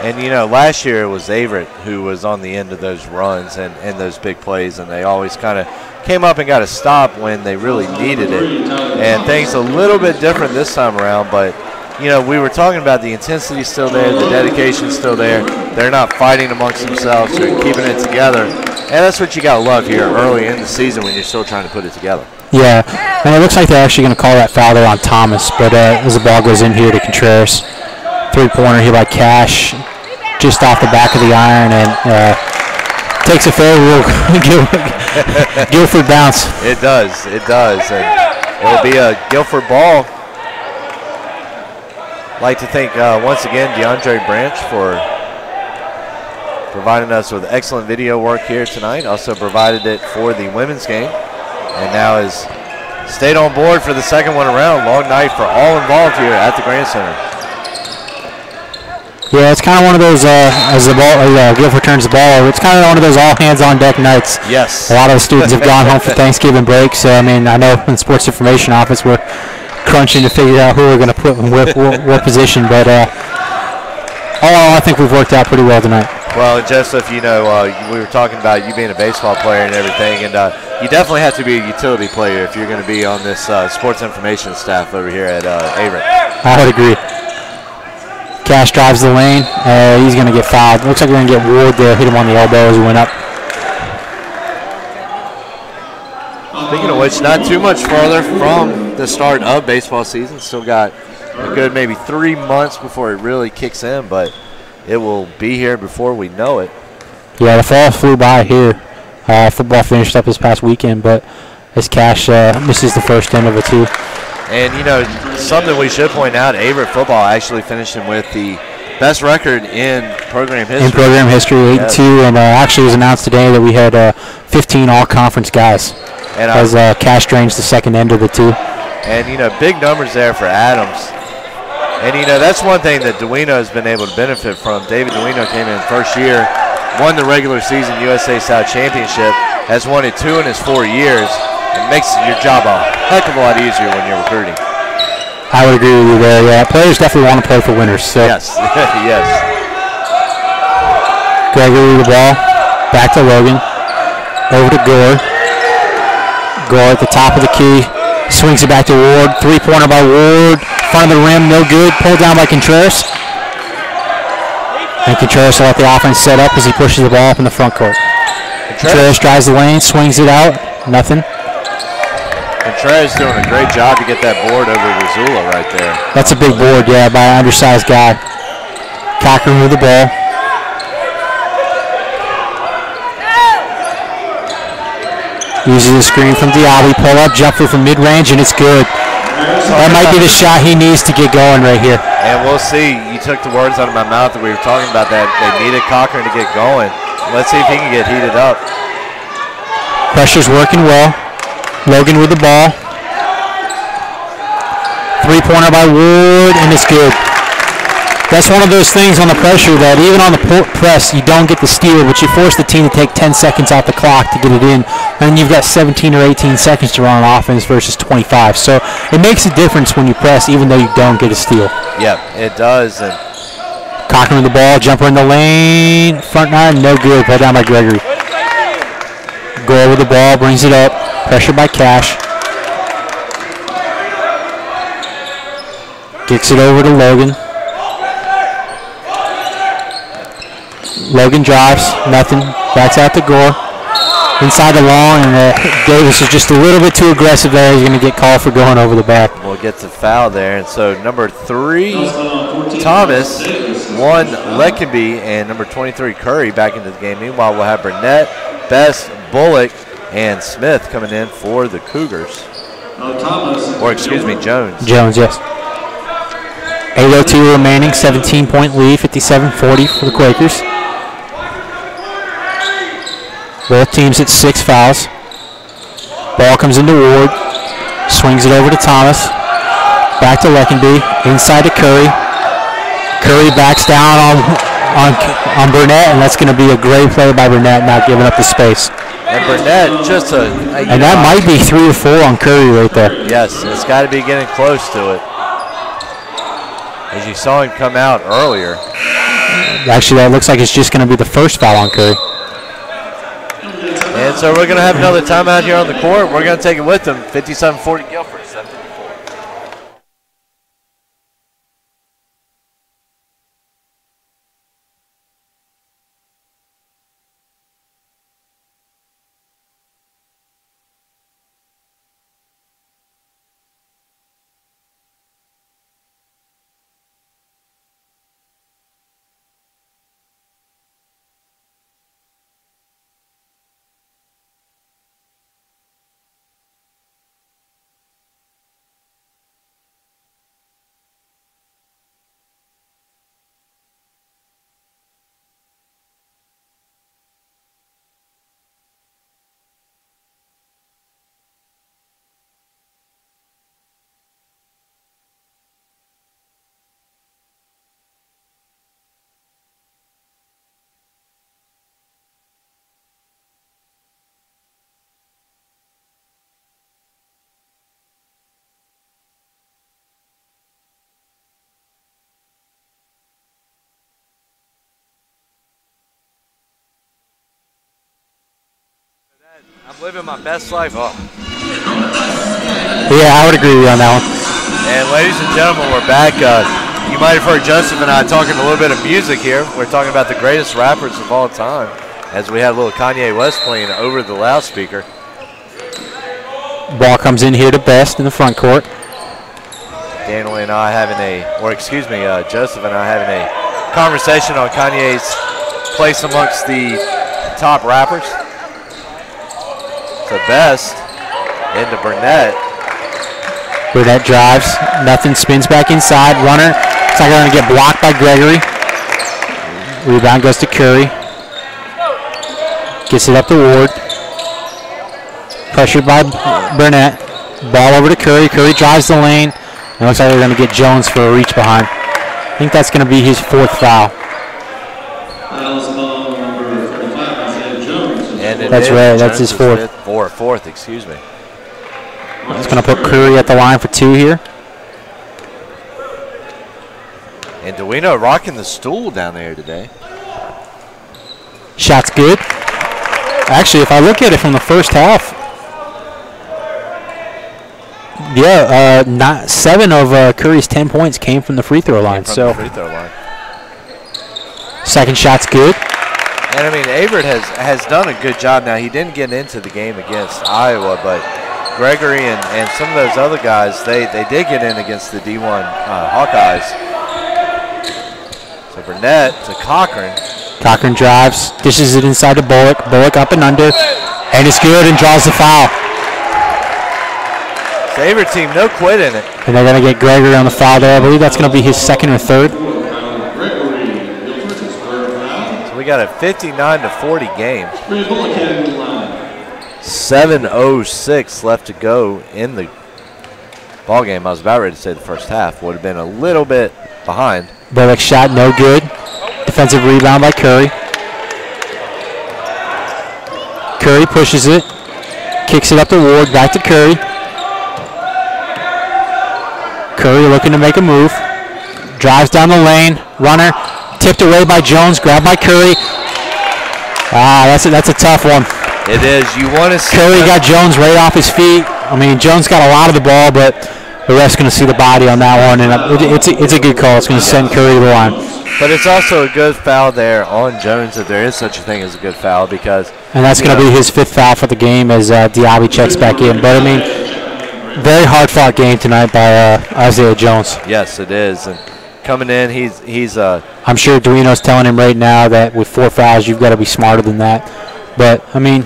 And, you know, last year it was Averett who was on the end of those runs and those big plays, and they always kind of came up and got a stop when they really needed it. And things a little bit different this time around, but, you know, we were talking about the intensity still there, the dedication still there. They're not fighting amongst themselves, they're keeping it together. And that's what you got to love here early in the season when you're still trying to put it together. Yeah, and it looks like they're actually going to call that foul there on Thomas, but as the ball goes in here to Contreras. Three-pointer here by Cash, just off the back of the iron, and takes a fair Guilford bounce. It does. And it'll be a Guilford ball. I'd like to thank once again DeAndre Branch for providing us with excellent video work here tonight. Also provided it for the women's game, and now has stayed on board for the second one around. Long night for all involved here at the Grant Center. Yeah, it's kind of one of those, as the ball, Guilford turns the ball over, it's kind of one of those all-hands-on-deck nights. Yes. A lot of the students have gone home for Thanksgiving break, so, I mean, I know in the Sports Information Office we're crunching to figure out who we're going to put in what position, but all in all, I think we've worked out pretty well tonight. Well, Joseph, you know, we were talking about you being a baseball player and everything, and you definitely have to be a utility player if you're going to be on this sports information staff over here at Averett. I would agree. Cash drives the lane. He's going to get fouled. Looks like we're going to get Ward there. Hit him on the elbow as he went up. Speaking of which, not too much further from the start of baseball season. Still got a good maybe 3 months before it really kicks in, but it will be here before we know it. Yeah, the fall flew by here. Football finished up this past weekend, but as Cash misses the first end of it too. And, you know, something we should point out, Averett football actually finishing with the best record in program history. In program history, 8-2, and actually it was announced today that we had 15 all-conference guys and as Cash drains the second end of the two. And, you know, big numbers there for Adams. And, you know, that's one thing that Duino has been able to benefit from. David Duino came in first year, won the regular season USA South Championship, has won it 2 in his 4 years. It makes your job a heck of a lot easier when you're recruiting. I would agree with you there. Yeah, players definitely want to play for winners. So. Yes, yes. Gregory with the ball, back to Logan, over to Gore. Gore at the top of the key, swings it back to Ward. Three-pointer by Ward, front of the rim, no good. Pulled down by Contreras. And Contreras will let the offense set up as he pushes the ball up in the front court. Contreras drives the lane, swings it out, nothing. Contreras doing a great job to get that board over Rizzula right there. That's a big board, yeah, by an undersized guy. Cochran with the ball. Uses the screen from Diaby, pull up, jumper from mid-range, and it's good. That might be the shot he needs to get going right here. And we'll see. You took the words out of my mouth that we were talking about that. They needed Cochran to get going. Let's see if he can get heated up. Pressure's working well. Logan with the ball. Three-pointer by Ward, and it's good. That's one of those things on the pressure that even on the press, you don't get the steal, but you force the team to take 10 seconds off the clock to get it in, and you've got 17 or 18 seconds to run on offense versus 25. So it makes a difference when you press, even though you don't get a steal. Yep, it does. And Cochran with the ball, jumper in the lane, front nine, no good. Put down by Gregory. Gore with the ball, brings it up. Pressure by Cash. Gets it over to Logan. Logan drives, nothing. Backs out to Gore. Inside the long, and Davis is just a little bit too aggressive there. He's going to get called for going over the back. Well, gets a foul there. And so number 3, Thomas, 1, Leckenby, and number 23, Curry back into the game. Meanwhile, we'll have Burnett, Best, Bullock, and Smith coming in for the Cougars. Or excuse me, Jones. Jones, yes. 8:02 remaining, 17-point lead, 57-40 for the Quakers. Both teams at 6 fouls. Ball comes into Ward. Swings it over to Thomas. Back to Leckenby. Inside to Curry. Curry backs down on on Burnett, and that's going to be a great play by Burnett, not giving up the space. And Burnett and that might be 3 or 4 on Curry right there. Yes, it's got to be getting close to it. As you saw him come out earlier. Actually, that looks like it's just going to be the first foul on Curry. And so we're going to have another timeout here on the court. We're going to take it with them. 57-40 Guilford. 7:54. I'm living my best life. Oh. Yeah, I would agree with you on that one. And ladies and gentlemen, we're back. You might have heard Joseph and I talking a little bit of music here. We're talking about the greatest rappers of all time, as we had a little Kanye West playing over the loudspeaker. Ball comes in here to Best in the front court. Daniel and I having Joseph and I having a conversation on Kanye's place amongst the top rappers. So Best into Burnett. Burnett drives, nothing, spins back inside. Runner, it's not going to get blocked by Gregory. Rebound goes to Curry. Gets it up to Ward. Pressured by Burnett. Ball over to Curry. Curry drives the lane. It looks like they're going to get Jones for a reach behind. I think that's going to be his 4th foul. That's right, that's his 4th. Fourth, excuse me. He's going to put Curry at the line for 2 here. And Duino rocking the stool down there today. Shot's good. Actually, if I look at it from the first half, yeah, 7 of Curry's 10 points came from the free throw line. Second shot's good. And I mean, Averett has done a good job now. He didn't get into the game against Iowa, but Gregory and some of those other guys, they did get in against the D1 Hawkeyes. So Burnett to Cochran. Cochran drives, dishes it inside to Bullock. Bullock up and under, and it's good and draws the foul. The Averett team, no quit in it. And they're going to get Gregory on the foul there. I believe that's going to be his 2nd or 3rd. We got a 59-40 game. 7:06 left to go in the ball game. I was about ready to say the first half would have been a little bit behind. Bullock shot no good. Defensive rebound by Curry. Curry pushes it, kicks it up to Ward, back to Curry. Curry looking to make a move. Drives down the lane. Runner. Tipped away by Jones, grabbed by Curry. That's a tough one. It is. You want to see Curry got Jones right off his feet. I mean, Jones got a lot of the ball, but the ref's going to see the body on that one, and it's a good call. It's going to send Curry to the line. But it's also a good foul there on Jones, if there is such a thing as a good foul, because. And that's going to be his 5th foul for the game as Diaby checks back in. But I mean, very hard-fought game tonight by Isaiah Jones. Yes, it is. And coming in, he's I'm sure Duino's telling him right now that with 4 fouls, you've got to be smarter than that. But, I mean,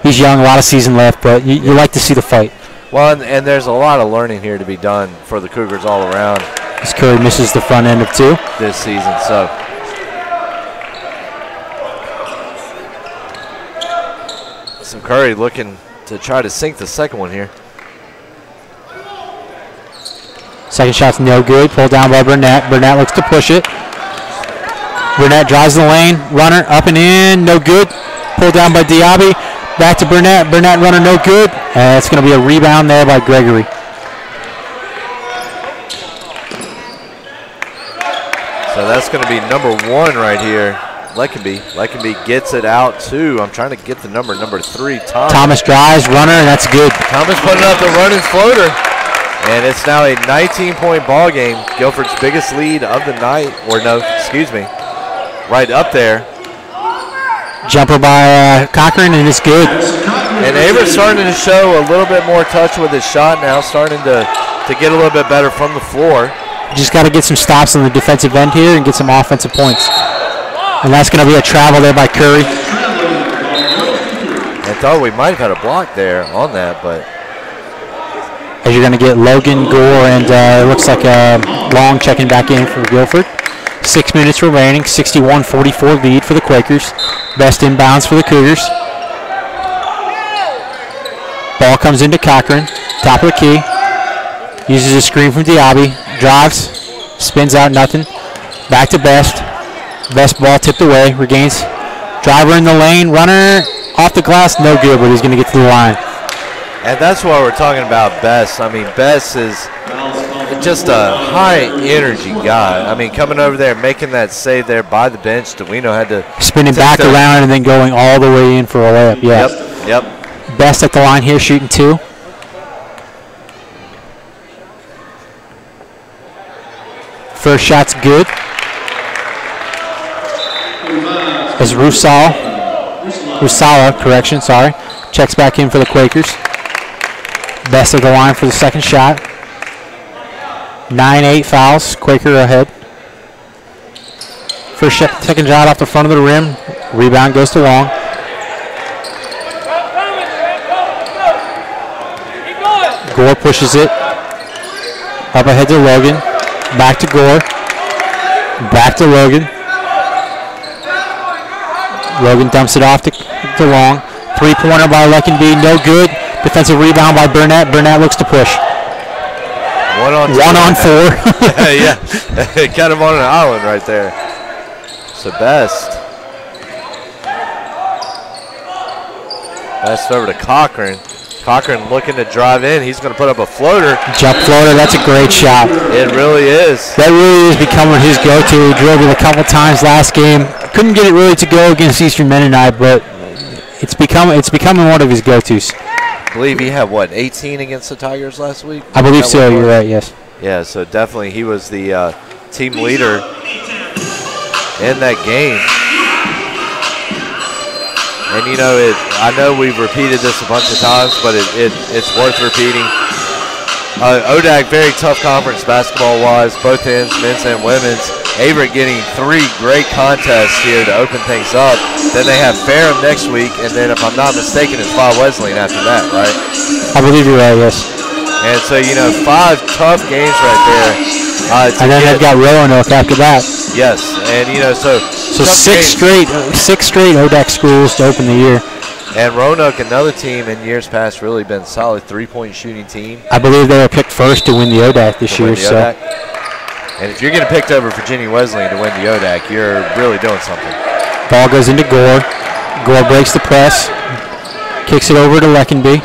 he's young, a lot of season left, but you like to see the fight. Well, and there's a lot of learning here to be done for the Cougars all around. As Curry misses the front end of 2 this season, so. So Curry looking to try to sink the second one here. Second shot's no good. Pulled down by Burnett. Burnett looks to push it. Burnett drives the lane. Runner up and in. No good. Pulled down by Diaby. Back to Burnett. Burnett runner no good. And it's going to be a rebound there by Gregory. So that's going to be number 1 right here. Leckenby. Leckenby gets it out to, I'm trying to get the number 3, Thomas. Thomas drives, runner, and that's good. Thomas putting up the running floater. And it's now a 19-point ball game. Guilford's biggest lead of the night. Or no, excuse me. Right up there. Jumper by Cochran, and it's good. And Averett's starting to show a little bit more touch with his shot now, starting to get a little bit better from the floor. Just got to get some stops on the defensive end here and get some offensive points. And that's going to be a travel there by Curry. I thought we might have had a block there on that, but. As you're going to get Logan, Gore, and it looks like Long checking back in for Guilford. 6 minutes remaining, 61-44 lead for the Quakers. Best inbounds for the Cougars. Ball comes into Cochran, top of the key. Uses a screen from Diaby, drives, spins out, nothing. Back to Best. Best ball tipped away, regains. Driver in the lane, runner off the glass, no good, but he's going to get to the line. And that's why we're talking about Best. I mean, Best is just a high-energy guy. I mean, coming over there, making that save there by the bench. Davino had to spinning back around and then going all the way in for a layup. Yeah. Yep. Best at the line here, shooting 2. First shot's good. As Rusala, correction, sorry, checks back in for the Quakers. Best at the line for the second shot. 9-8 fouls, Quaker ahead. Second shot off the front of the rim. Rebound goes to Long. Gore pushes it. Up ahead to Logan. Back to Gore. Back to Logan. Logan dumps it off to Long. 3-pointer by Leckenby, no good. Defensive rebound by Burnett. Burnett looks to push. One on 4. Yeah, kind of on an island right there. So Best over to Cochran. Cochran looking to drive in. He's going to put up a floater. Jump floater, that's a great shot. It really is. That really is becoming his go-to. He drilled it a couple times last game. Couldn't get it really to go against Eastern Mennonite, but it's becoming one of his go-tos. I believe he had, 18 against the Tigers last week? I believe so, you're right, yes. Yeah, so definitely he was the team leader in that game. And, I know we've repeated this a bunch of times, but it's worth repeating. ODAC, very tough conference basketball-wise, both ends, men's and women's. Averett getting 3 great contests here to open things up. Then they have Ferrum next week, and then if I'm not mistaken, it's Bob Wesleyan after that, right? I believe you're right, yes. And so, 5 tough games right there. And then they've got Roanoke after that. Yes, and so 6 straight ODAC schools to open the year. And Roanoke, another team in years past, really been solid 3-point shooting team. I believe they were picked first to win the ODAC this year. And if you're getting picked over Virginia Wesleyan to win the ODAC, you're really doing something. Ball goes into Gore. Gore breaks the press, kicks it over to Leckenby.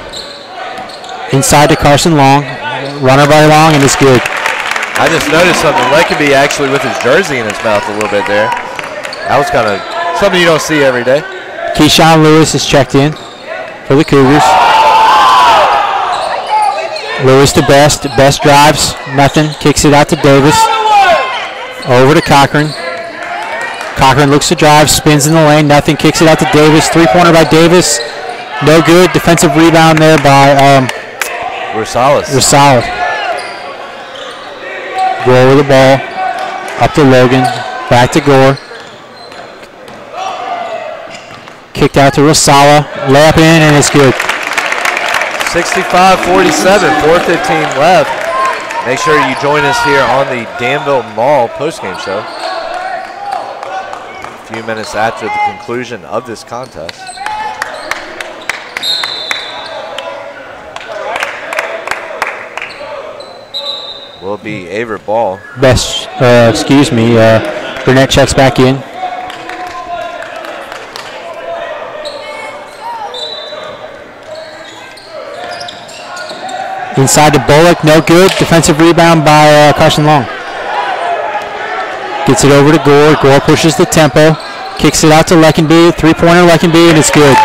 Inside to Carson Long. Runner by Long, and it's good. I just noticed something. Leckenby actually with his jersey in his mouth a little bit there. That was kind of something you don't see every day. Keyshawn Lewis is checked in for the Cougars. Lewis to Best. Best drives, nothing. Kicks it out to Davis. Over to Cochran. Cochran looks to drive, spins in the lane, nothing. Kicks it out to Davis. 3-pointer by Davis. No good. Defensive rebound there by Rosales. Gore with the ball. Up to Logan. Back to Gore. Kicked out to Rosala. Layup in, and it's good. 65-47, 4:15 left. Make sure you join us here on the Danville Mall postgame show. A few minutes after the conclusion of this contest. Will be Averett ball. Burnett checks back in. Inside to Bullock, no good. Defensive rebound by Carson Long. Gets it over to Gore. Gore pushes the tempo. Kicks it out to Leckenby. Three-pointer Leckenby, and it's good.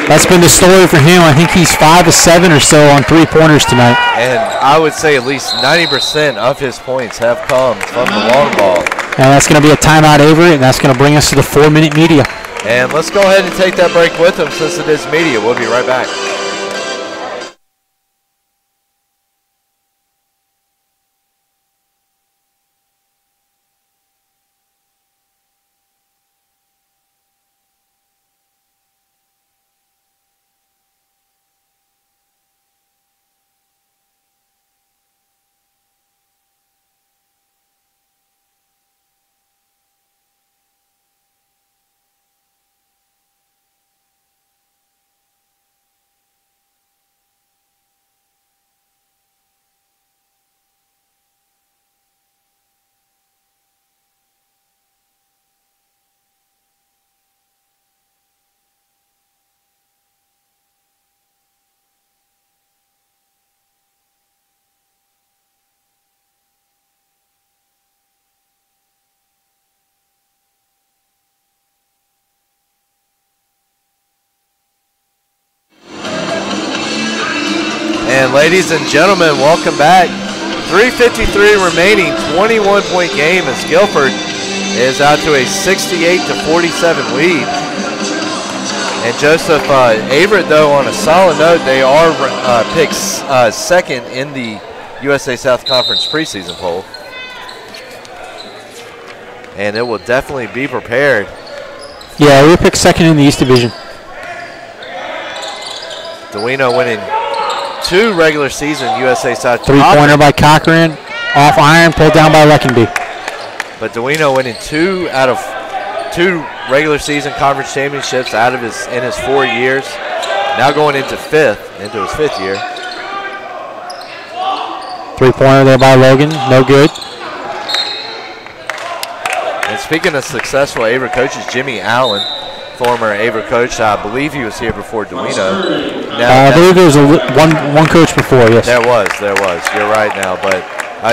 That's been the story for him. I think he's 5 of 7 or so on three-pointers tonight. And I would say at least 90% of his points have come from the long ball. And that's going to be a timeout, Averett, and that's going to bring us to the 4-minute media. And let's go ahead and take that break with him since it is media. We'll be right back. And ladies and gentlemen, welcome back. 3:53 remaining, 21-point game as Guilford is out to a 68-47 lead. And Joseph, Averett, though, on a solid note, they are picked second in the USA South Conference preseason poll. And it will definitely be prepared. Yeah, we were picked second in the East Division. Duino winning 2 regular season USA South. Three-pointer by Cochran, off iron, pulled down by Leckenby. But Duino winning 2 out of 2 regular season conference championships out of in his 4 years. Now going into his 5th year. Three-pointer there by Logan, no good. And speaking of successful Averett coaches, Jimmy Allen, former Averett coach, I believe he was here before Duino. I believe there was one coach before, yes. There was. You're right now, but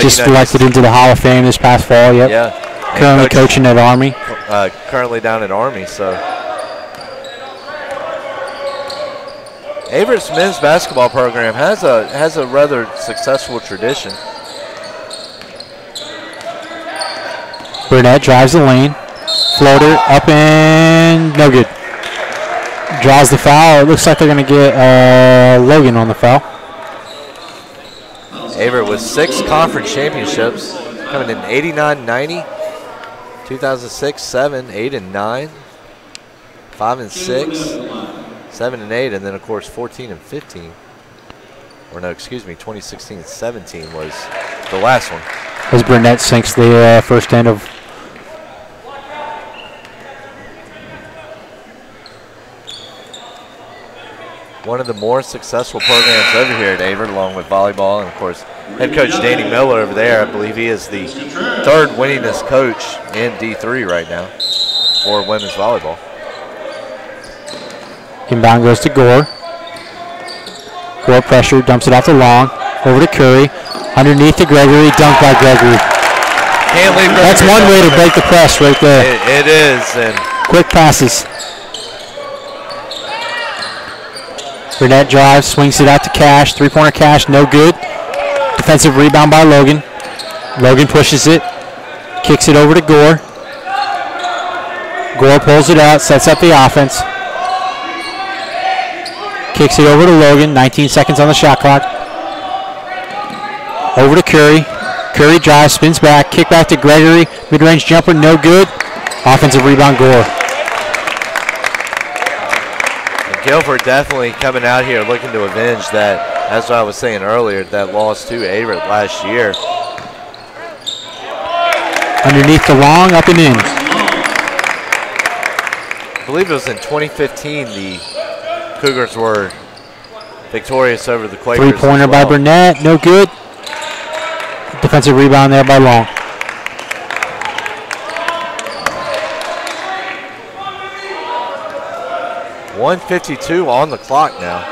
just elected into the Hall of Fame this past fall. Yep. Yeah. Currently coaching at Army. Currently down at Army. So Averett's men's basketball program has a rather successful tradition. Burnett drives the lane. Floater up and no good. Draws the foul. It looks like they're going to get Logan on the foul. Averett with 6 conference championships, coming in 89, 90, 2006, 7, 8, and 9, 5 and 6, 7 and 8, and then of course 14 and 15. Or no, excuse me, 2016 and 17 was the last one. As Burnett sinks the first end of. One of the more successful programs over here at Averett, along with volleyball, and of course head coach Danny Miller over there. I believe he is the 3rd winningest coach in D3 right now for women's volleyball. Inbound goes to Gore. Gore pressure, dumps it off to Long. Over to Curry. Underneath to Gregory, dunked by Gregory. Can't leave Gregory. That's one way to break the press right there. It is. And quick passes. Burnett drives, swings it out to Cash. Three-pointer Cash, no good. Defensive rebound by Logan. Logan pushes it, kicks it over to Gore. Gore pulls it out, sets up the offense. Kicks it over to Logan, 19 seconds on the shot clock. Over to Curry. Curry drives, spins back, kick back to Gregory. Mid-range jumper, no good. Offensive rebound, Gore. Guilford definitely coming out here looking to avenge that, as I was saying earlier, that loss to Averett last year. Underneath the Long, up and in. I believe it was in 2015 the Cougars were victorious over the Quakers. Three-pointer by Burnett, no good. Defensive rebound there by Long. .152 on the clock now.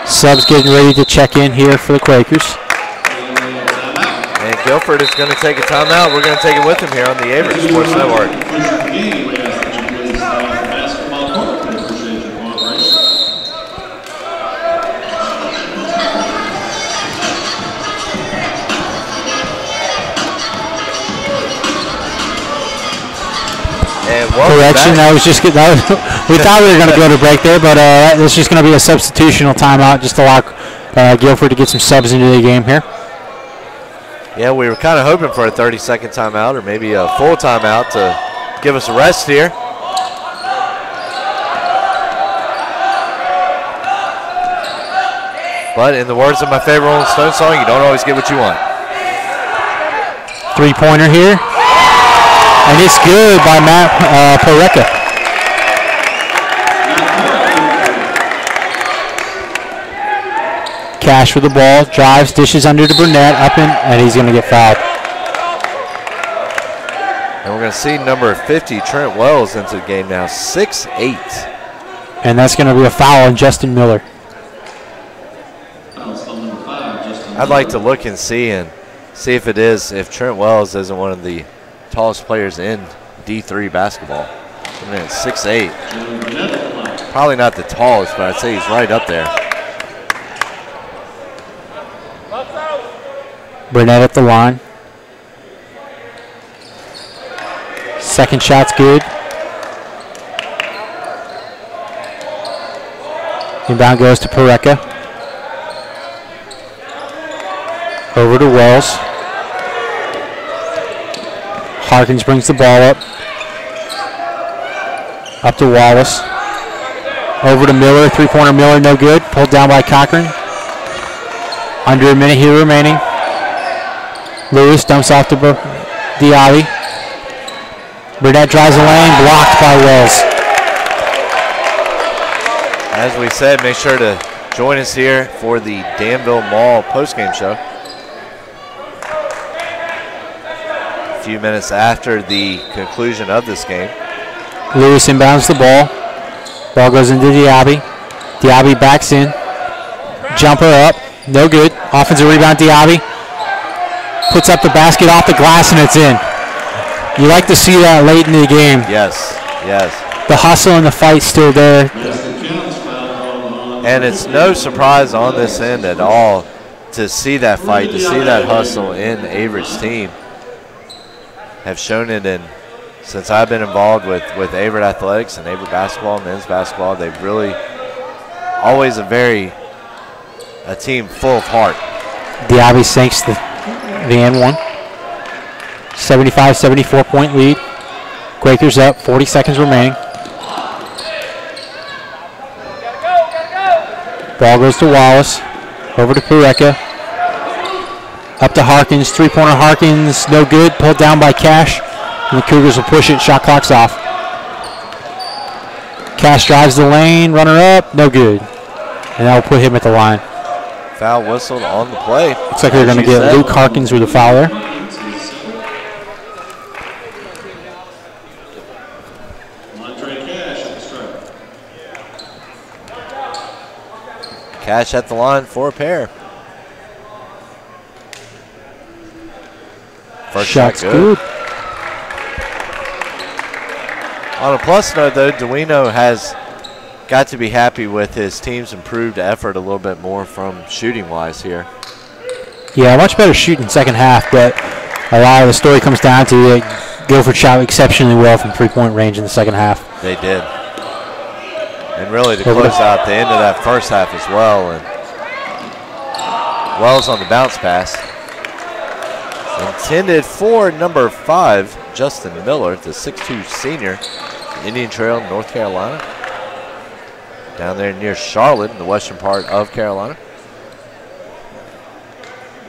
Subs getting ready to check in here for the Quakers. And Guilford is going to take a timeout. We're going to take it with him here on the Averett Sports Network. Correction, that was just good. We thought we were going to go to break there, but it's just going to be a substitutional timeout just to allow Guilford to get some subs into the game here. Yeah, we were kind of hoping for a 30-second timeout or maybe a full timeout to give us a rest here. But in the words of my favorite Rolling Stone song, you don't always get what you want. Three-pointer here. And it's good by Matt Poreka. Cash with the ball, drives, dishes under to Burnett, up and he's going to get fouled. And we're going to see number 50, Trent Wells, into the game now, 6'8". And that's going to be a foul on Justin Miller. I'd like to look and see if it is, if Trent Wells isn't one of the tallest players in D3 basketball. I mean, 6'8". Probably not the tallest, but I'd say he's right up there. Burnett at the line. Second shot's good. Inbound goes to Poreka. Over to Wells. Harkins brings the ball up. Up to Wallace. Over to Miller. Three-pointer Miller, no good. Pulled down by Cochran. Under a minute here remaining. Lewis dumps off to Diaby. Burnett drives the lane, blocked by Wells. As we said, make sure to join us here for the Danville Mall postgame show. A few minutes after the conclusion of this game. Lewis inbounds the ball. Ball goes into Diaby. Diaby backs in. Jumper up, no good. Offensive rebound, Diaby. Puts up the basket off the glass and it's in. You like to see that late in the game. Yes, yes. The hustle and the fight still there. And it's no surprise on this end at all to see that fight, to see that hustle in Averett's team. Have shown it in, since I've been involved with Averett athletics and Averett basketball, men's basketball, they've really always a team full of heart. Diaby sinks the N1. 75-74 point lead. Quakers up, 40 seconds remaining. Ball goes to Wallace. Over to Poreka. Up to Harkins. Three-pointer Harkins, no good. Pulled down by Cash. And the Cougars will push it. Shot clock's off. Cash drives the lane. Runner up, no good. And that will put him at the line. Foul whistled on the play. Looks like they're going to get Luke Harkins with a foul there. Cash at the line for a pair. First shot's shot good. good. On a plus note, though, Duino has got to be happy with his team's improved effort a little bit more from shooting-wise here. Yeah, much better shooting second half, but a lot of the story comes down to Guilford shot exceptionally well from three-point range in the second half. They did. And really to close out the end of that first half as well. And Wells on the bounce pass. Intended for number 5, Justin Miller, the 6'2 senior, Indian Trail, North Carolina. Down there near Charlotte in the western part of Carolina.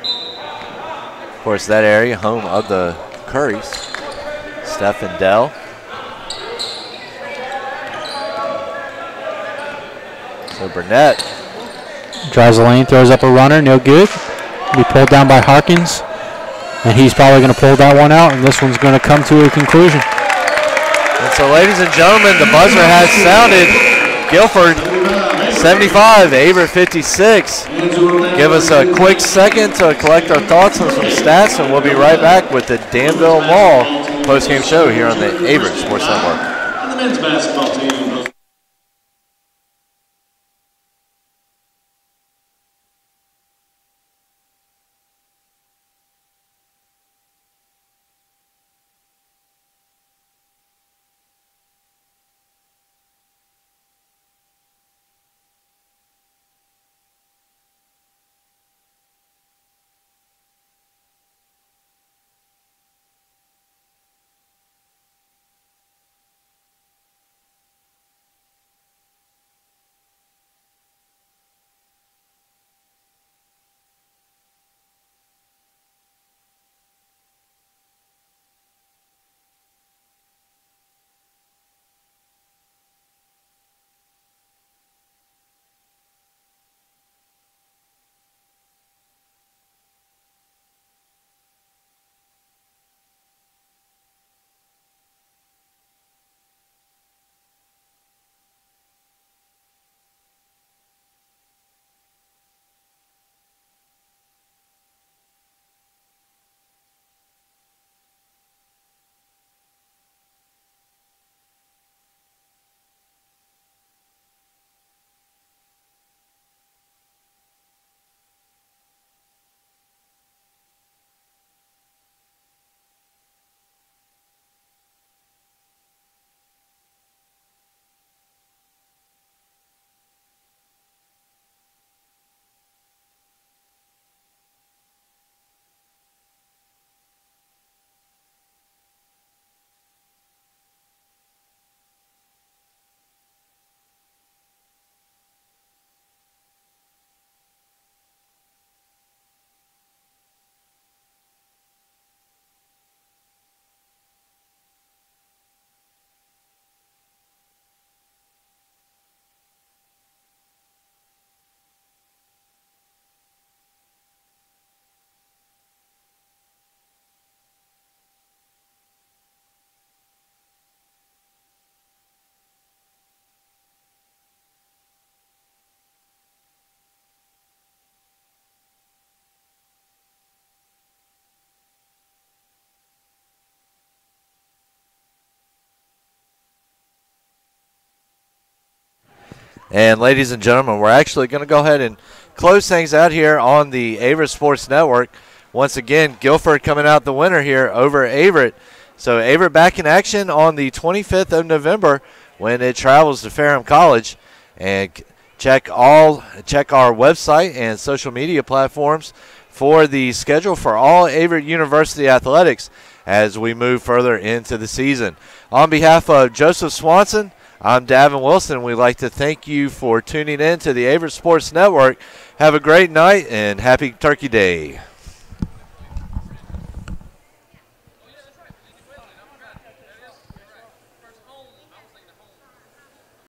Of course, that area, home of the Currys. Steph and Dell. So Burnett drives the lane, throws up a runner, no good. Be pulled down by Harkins. And he's probably going to pull that one out, and this one's going to come to a conclusion. And so, ladies and gentlemen, the buzzer has sounded. Guilford 75, Averett 56. Give us a quick second to collect our thoughts on some stats, and we'll be right back with the Danville Mall postgame show here on the Averett Sports Network. And the men's basketball team. And ladies and gentlemen, we're actually going to go ahead and close things out here on the Averett Sports Network. Once again, Guilford coming out the winner here over Averett. So Averett back in action on the 25th of November when it travels to Ferrum College. And check our website and social media platforms for the schedule for all Averett University athletics as we move further into the season. On behalf of Joseph Swanson, I'm Davin Wilson. We'd like to thank you for tuning in to the Averett Sports Network. Have a great night and happy Turkey Day.